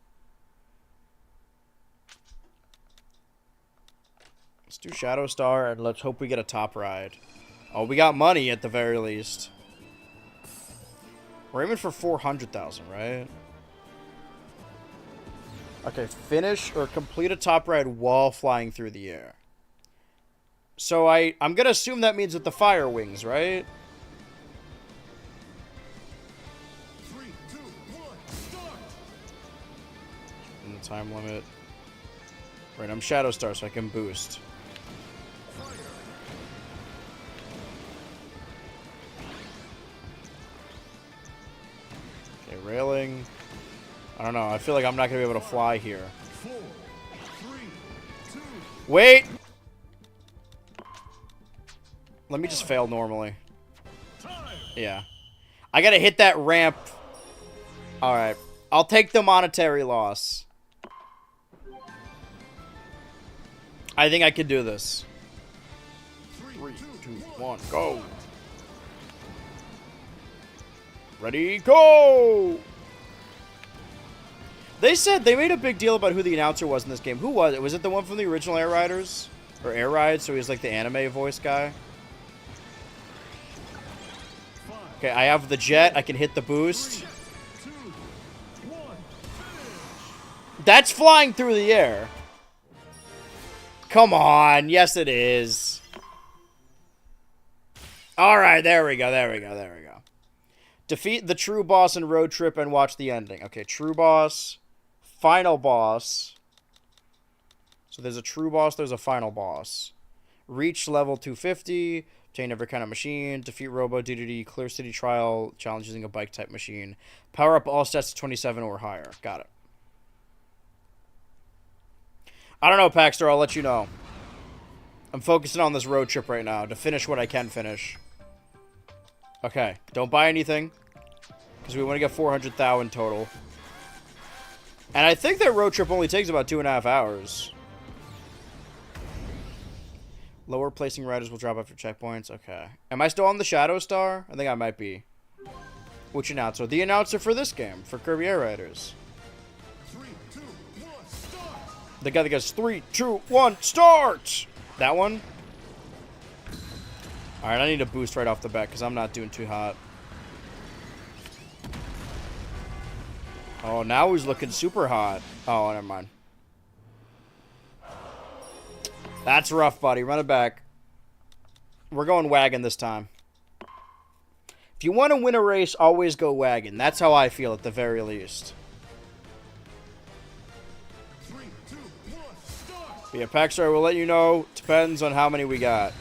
Let's do Shadow Star and let's hope we get a top ride. Oh, we got money at the very least. We're aiming for 400,000, right? Okay, finish or complete a top ride while flying through the air. So I'm gonna assume that means with the fire wings, right?
3, 2, 1, start!
In the time limit. Right, I'm Shadow Star, so I can boost.
Fire.
Okay, railing. I don't know. I feel like I'm not gonna be able to fly here.
4, 3, 2.
Wait! Let me just fail normally.
Time.
Yeah. I gotta hit that ramp. Alright. I'll take the monetary loss. I think I can do this. 3, 2, 1, go! Ready, go! They said, they made a big deal about who the announcer was in this game. Who was it? Was it the one from the original Air Riders? Or Air Rides, so he was like the anime voice guy? Okay, I have the jet. I can hit the boost.
3, 2, 1.
That's flying through the air. Come on. Yes, it is. All right, there we go. There we go. There we go. Defeat the true boss in Road Trip and watch the ending. Okay, true boss. Final boss. So there's a true boss. There's a final boss. Reach level 250. Obtain every kind of machine. Defeat Robo DDD. Clear City Trial. Challenge using a bike type machine. Power up all stats to 27 or higher. Got it. I don't know, Paxter. I'll let you know. I'm focusing on this road trip right now to finish what I can finish. Okay. Don't buy anything. Because we want to get 400,000 in total. And I think that road trip only takes about 2.5 hours. Lower placing riders will drop after checkpoints. Okay. Am I still on the Shadow Star? I think I might be. Which announcer? The announcer for this game, for Kirby Air Riders.
3, 2, 1, start!
The guy that goes 3, 2, 1, start! That one? Alright, I need a boost right off the bat because I'm not doing too hot. Oh, now he's looking super hot. Oh, never mind. That's rough, buddy. Run it back. We're going wagon this time. If you want to win a race, always go wagon. That's how I feel at the very least.
3, 2, 1, start!
But yeah, Packstar will let you know. Depends on how many we got.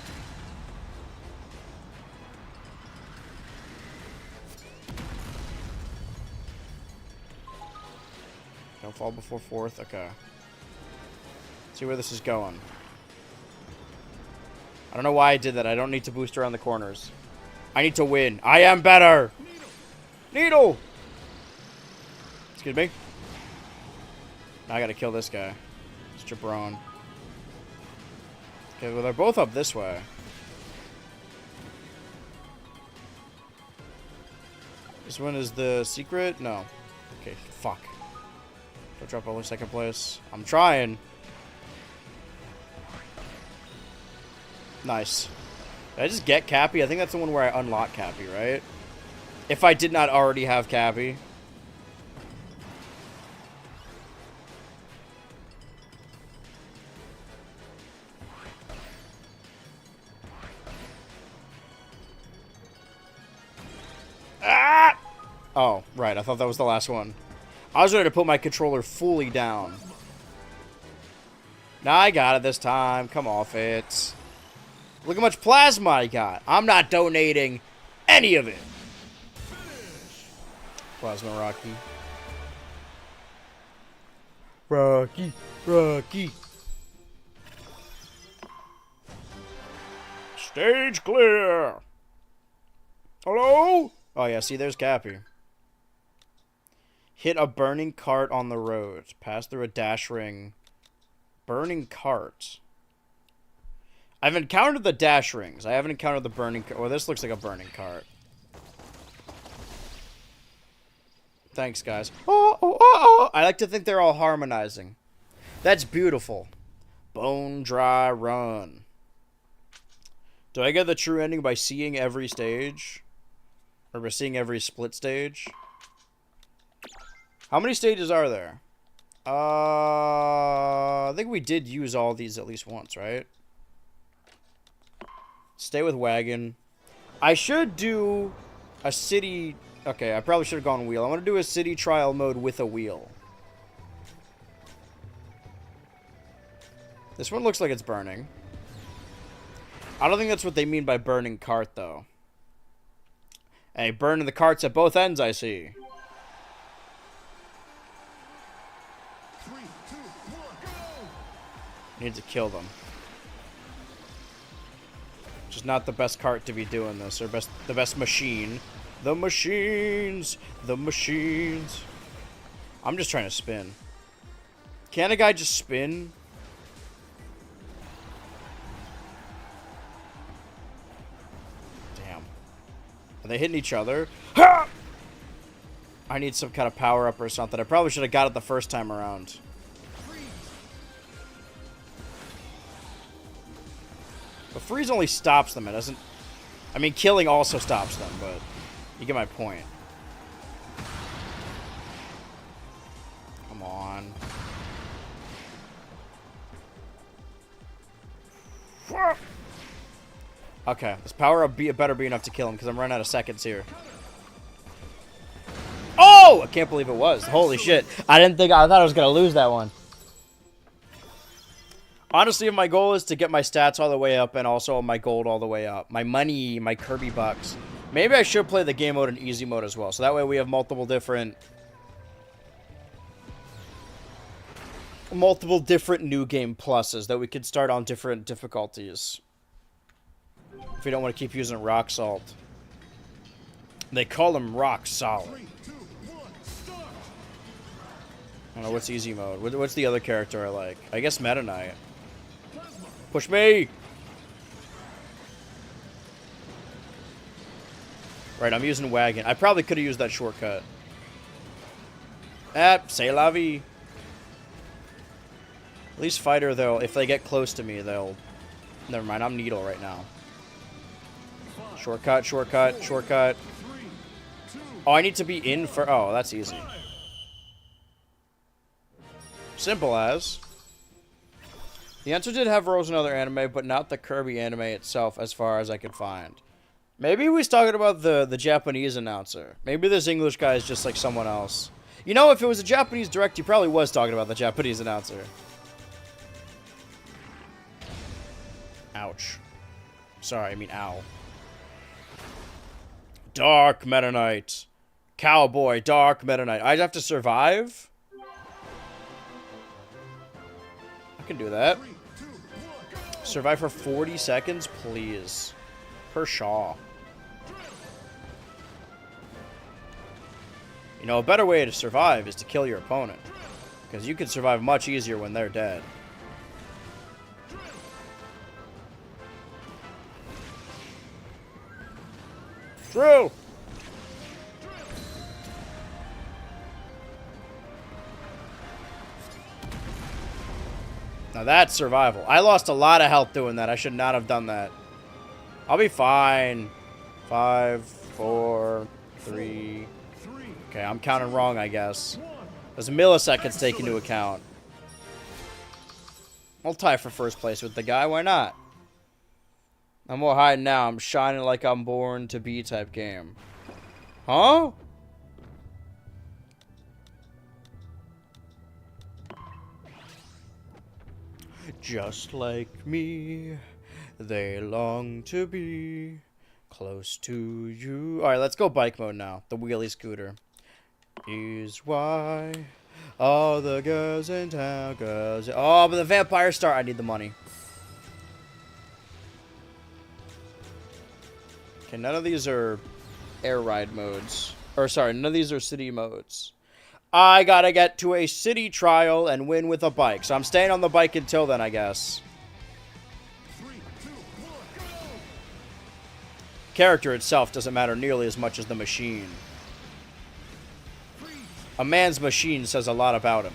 Don't fall before fourth. Okay. See where this is going. I don't know why I did that. I don't need to boost around the corners. I need to win. I am better. Needle. Excuse me. Now I gotta kill this guy. It's Jabron. Okay, well they're both up this way. This one is the secret? No. Okay, fuck. Don't drop only second place. I'm trying. Nice. Did I just get Cappy? I think that's the one where I unlock Cappy, right? If I did not already have Cappy. Ah! Oh, right. I thought that was the last one. I was ready to put my controller fully down. Now I got it this time. Come off it. Look how much plasma I got. I'm not donating any of it. Plasma Rocky. Rocky. Stage clear. Hello? Oh, yeah. See, there's Cappy. Hit a burning cart on the road. Pass through a dash ring. Burning cart. I've encountered the dash rings. I haven't encountered the burning cart. Well, this looks like a burning cart. Thanks, guys. Oh. I like to think they're all harmonizing. That's beautiful. Bone Dry Run. Do I get the true ending by seeing every stage? Or by seeing every split stage? How many stages are there? I think we did use all these at least once, right? Stay with wagon. I should do a city... Okay, I probably should have gone wheel. I want to do a city trial mode with a wheel. This one looks like it's burning. I don't think that's what they mean by burning cart, though. Hey, burning the carts at both ends, I see.
3, 2, 1, go!
Need to kill them. Which is not the best cart to be doing this, or the best machine. The machines! The machines! I'm just trying to spin. Can a guy just spin? Damn. Are they hitting each other? Ha! I need some kind of power up or something. I probably should have got it the first time around. But freeze only stops them. It doesn't... I mean, killing also stops them, but... You get my point. Come on. Okay, this power up better be enough to kill him, because I'm running out of seconds here. Oh! I can't believe it was. Holy shit. I thought I was going to lose that one. Honestly, my goal is to get my stats all the way up and also my gold all the way up. My money, my Kirby bucks. Maybe I should play the game mode and easy mode as well. So that way we have multiple different new game pluses that we could start on different difficulties. If we don't want to keep using rock salt. They call them rock solid.
3, 2, 1, start!
I don't know, what's easy mode? What's the other character I like? I guess Meta Knight. Push me! Right, I'm using wagon. I probably could have used that shortcut. C'est la vie. At least fighter, though, if they get close to me, they'll... Never mind, I'm needle right now. Shortcut, shortcut, shortcut. Oh, I need to be in for... Oh, that's easy. Simple as. The answer did have roles in other anime, but not the Kirby anime itself, as far as I could find. Maybe he was talking about the Japanese announcer. Maybe this English guy is just like someone else. You know, if it was a Japanese direct, he probably was talking about the Japanese announcer. Ouch. Sorry, I mean ow. Dark Meta Knight. Cowboy, Dark Meta Knight. I'd have to survive? I can do that. Survive for 40 seconds, please. Pershaw. You know, a better way to survive is to kill your opponent. Because you can survive much easier when they're dead. True! Now that's survival. I lost a lot of health doing that. I should not have done that. I'll be fine. 5, 4, 3. Okay, I'm counting wrong, I guess. There's milliseconds taken into account. I'll tie for first place with the guy. Why not? I'm more hiding now. I'm shining like I'm born to be type game. Huh? Just like me, they long to be close to you. Alright, let's go bike mode now. The wheelie scooter. Is why all the girls in town, girls... Oh, but the vampire star. I need the money. Okay, none of these are air ride modes. Or, sorry, none of these are city modes. I gotta get to a city trial and win with a bike. So I'm staying on the bike until then, I guess.
3, 2, 1, go!
Character itself doesn't matter nearly as much as the machine. A man's machine says a lot about him.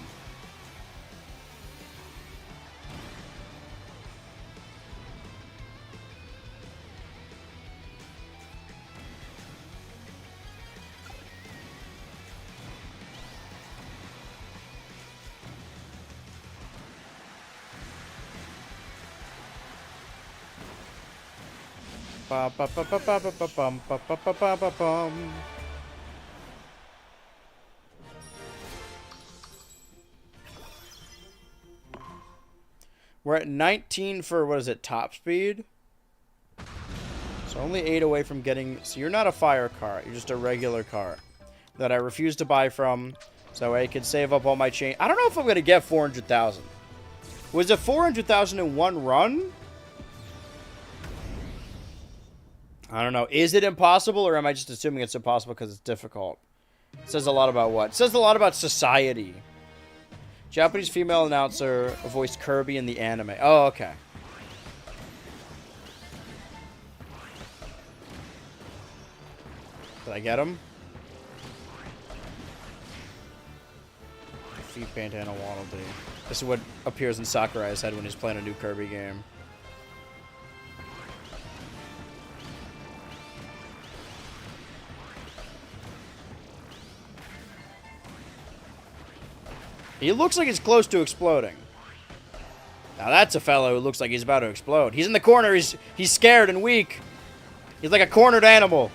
Ba ba ba ba ba ba ba bum ba ba ba ba ba bum. We're at 19 for, what is it, top speed? So only 8 away from getting... So you're not a fire cart. You're just a regular cart that I refuse to buy from. So that way I can save up all my change. I don't know if I'm going to get 400,000. Was it 400,000 in one run? I don't know. Is it impossible, or am I just assuming it's impossible because it's difficult? It says a lot about what? It says a lot about society. Japanese female announcer voiced Kirby in the anime. Oh, okay. Did I get him? Defeat Bandana Waddle-Dee. This is what appears in Sakurai's head when he's playing a new Kirby game. He looks like he's close to exploding. Now that's a fellow who looks like he's about to explode. He's in the corner. He's scared and weak. He's like a cornered animal.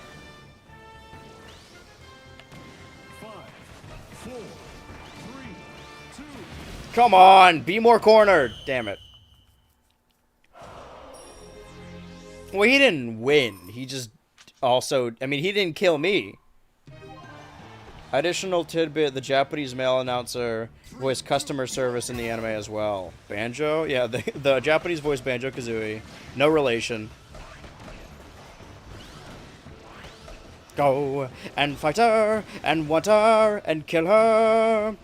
5, 4, 3, 2.
Come on, be more cornered. Damn it. Well, he didn't win. He just also... I mean, he didn't kill me. Additional tidbit, the Japanese male announcer voiced customer service in the anime as well. Banjo? Yeah, the Japanese voice Banjo-Kazooie. No relation. Go and fight her and want her and kill her.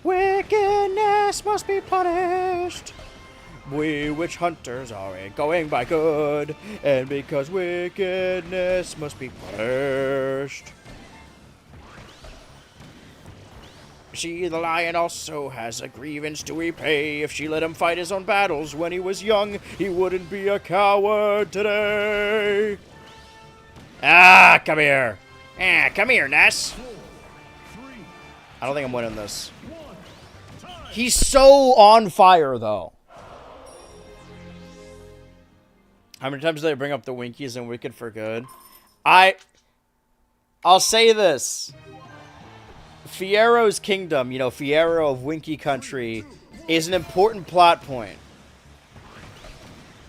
Wickedness must be punished We witch hunters are going by good, and because wickedness must be punished. She, the lion, also has a grievance to repay. If she let him fight his own battles when he was young, he wouldn't be a coward today. Ah, come here. Come here, Ness.
4, 3,
I don't think I'm winning this.
1. Time.
He's so on fire, though. How many times did I bring up the Winkies and Wicked for Good? I'll say this. Fiero's Kingdom, you know, Fiero of Winky Country, is an important plot point.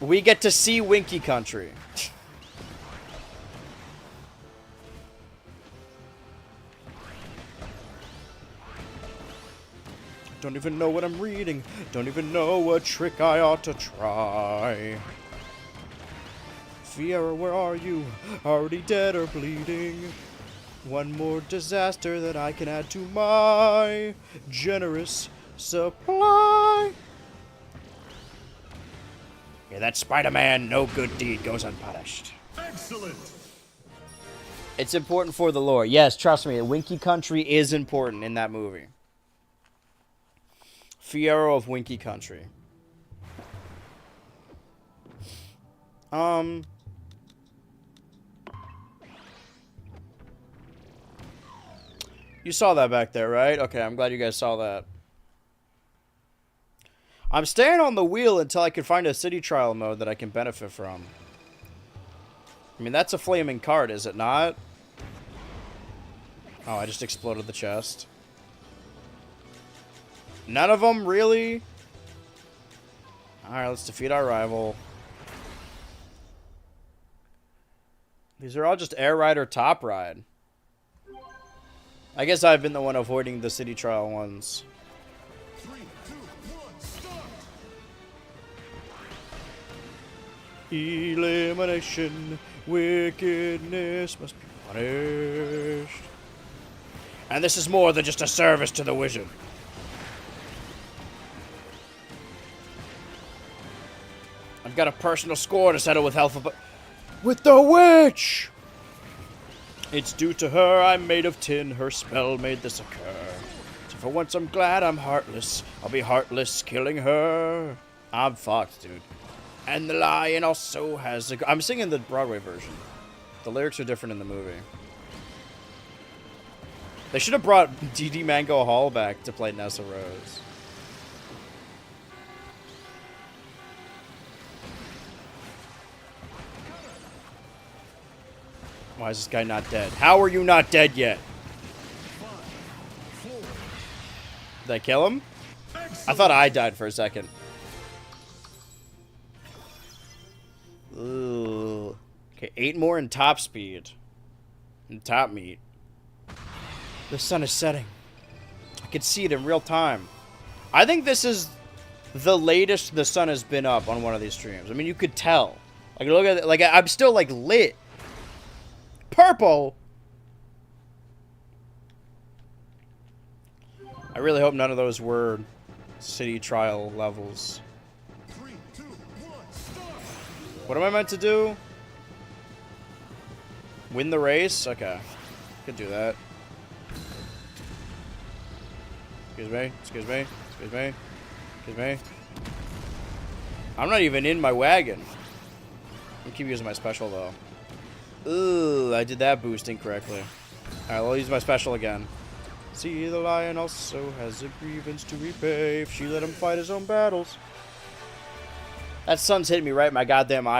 We get to see Winky Country. Don't even know what I'm reading. Don't even know what trick I ought to try. Fiero, where are you? Already dead or bleeding? One more disaster that I can add to my generous supply. Yeah, that Spider-Man, no good deed goes unpunished.
Excellent.
It's important for the lore. Yes, trust me, Winky Country is important in that movie. Fiero of Winky Country. You saw that back there, right? Okay, I'm glad you guys saw that. I'm staying on the wheel until I can find a city trial mode that I can benefit from. I mean, that's a flaming card, is it not? Oh, I just exploded the chest. None of them, really? Alright, let's defeat our rival. These are all just Air Rider Top Ride. I guess I've been the one avoiding the city trial ones.
3, 2, 1. Start.
Elimination, wickedness must be punished. And this is more than just a service to the wizard. I've got a personal score to settle with Alpha, with the witch! It's due to her, I'm made of tin, her spell made this occur. So for once I'm glad I'm heartless, I'll be heartless killing her. I'm fucked, dude. And the lion also has a... I'm singing the Broadway version. The lyrics are different in the movie. They should have brought D.D. Mango Hall back to play Nessa Rose. Why is this guy not dead? How are you not dead yet?
5, 4.
Did I kill him?
Excellent.
I thought I died for a second. Ooh. Okay, 8 more in top speed. And top meat. The sun is setting. I can see it in real time. I think this is the latest the sun has been up on one of these streams. I mean, you could tell. Like, look at it. Like, I'm still, like, lit. Purple! I really hope none of those were city trial levels.
3, 2, 1. Start.
What am I meant to do? Win the race? Okay. Could do that. Excuse me. Excuse me. Excuse me. Excuse me. I'm not even in my wagon. I'm keep using my special, though. Ooh, I did that boost incorrectly. Alright, I'll use my special again. See, the lion also has a grievance to repay if she let him fight his own battles. That sun's hitting me right in my goddamn eye.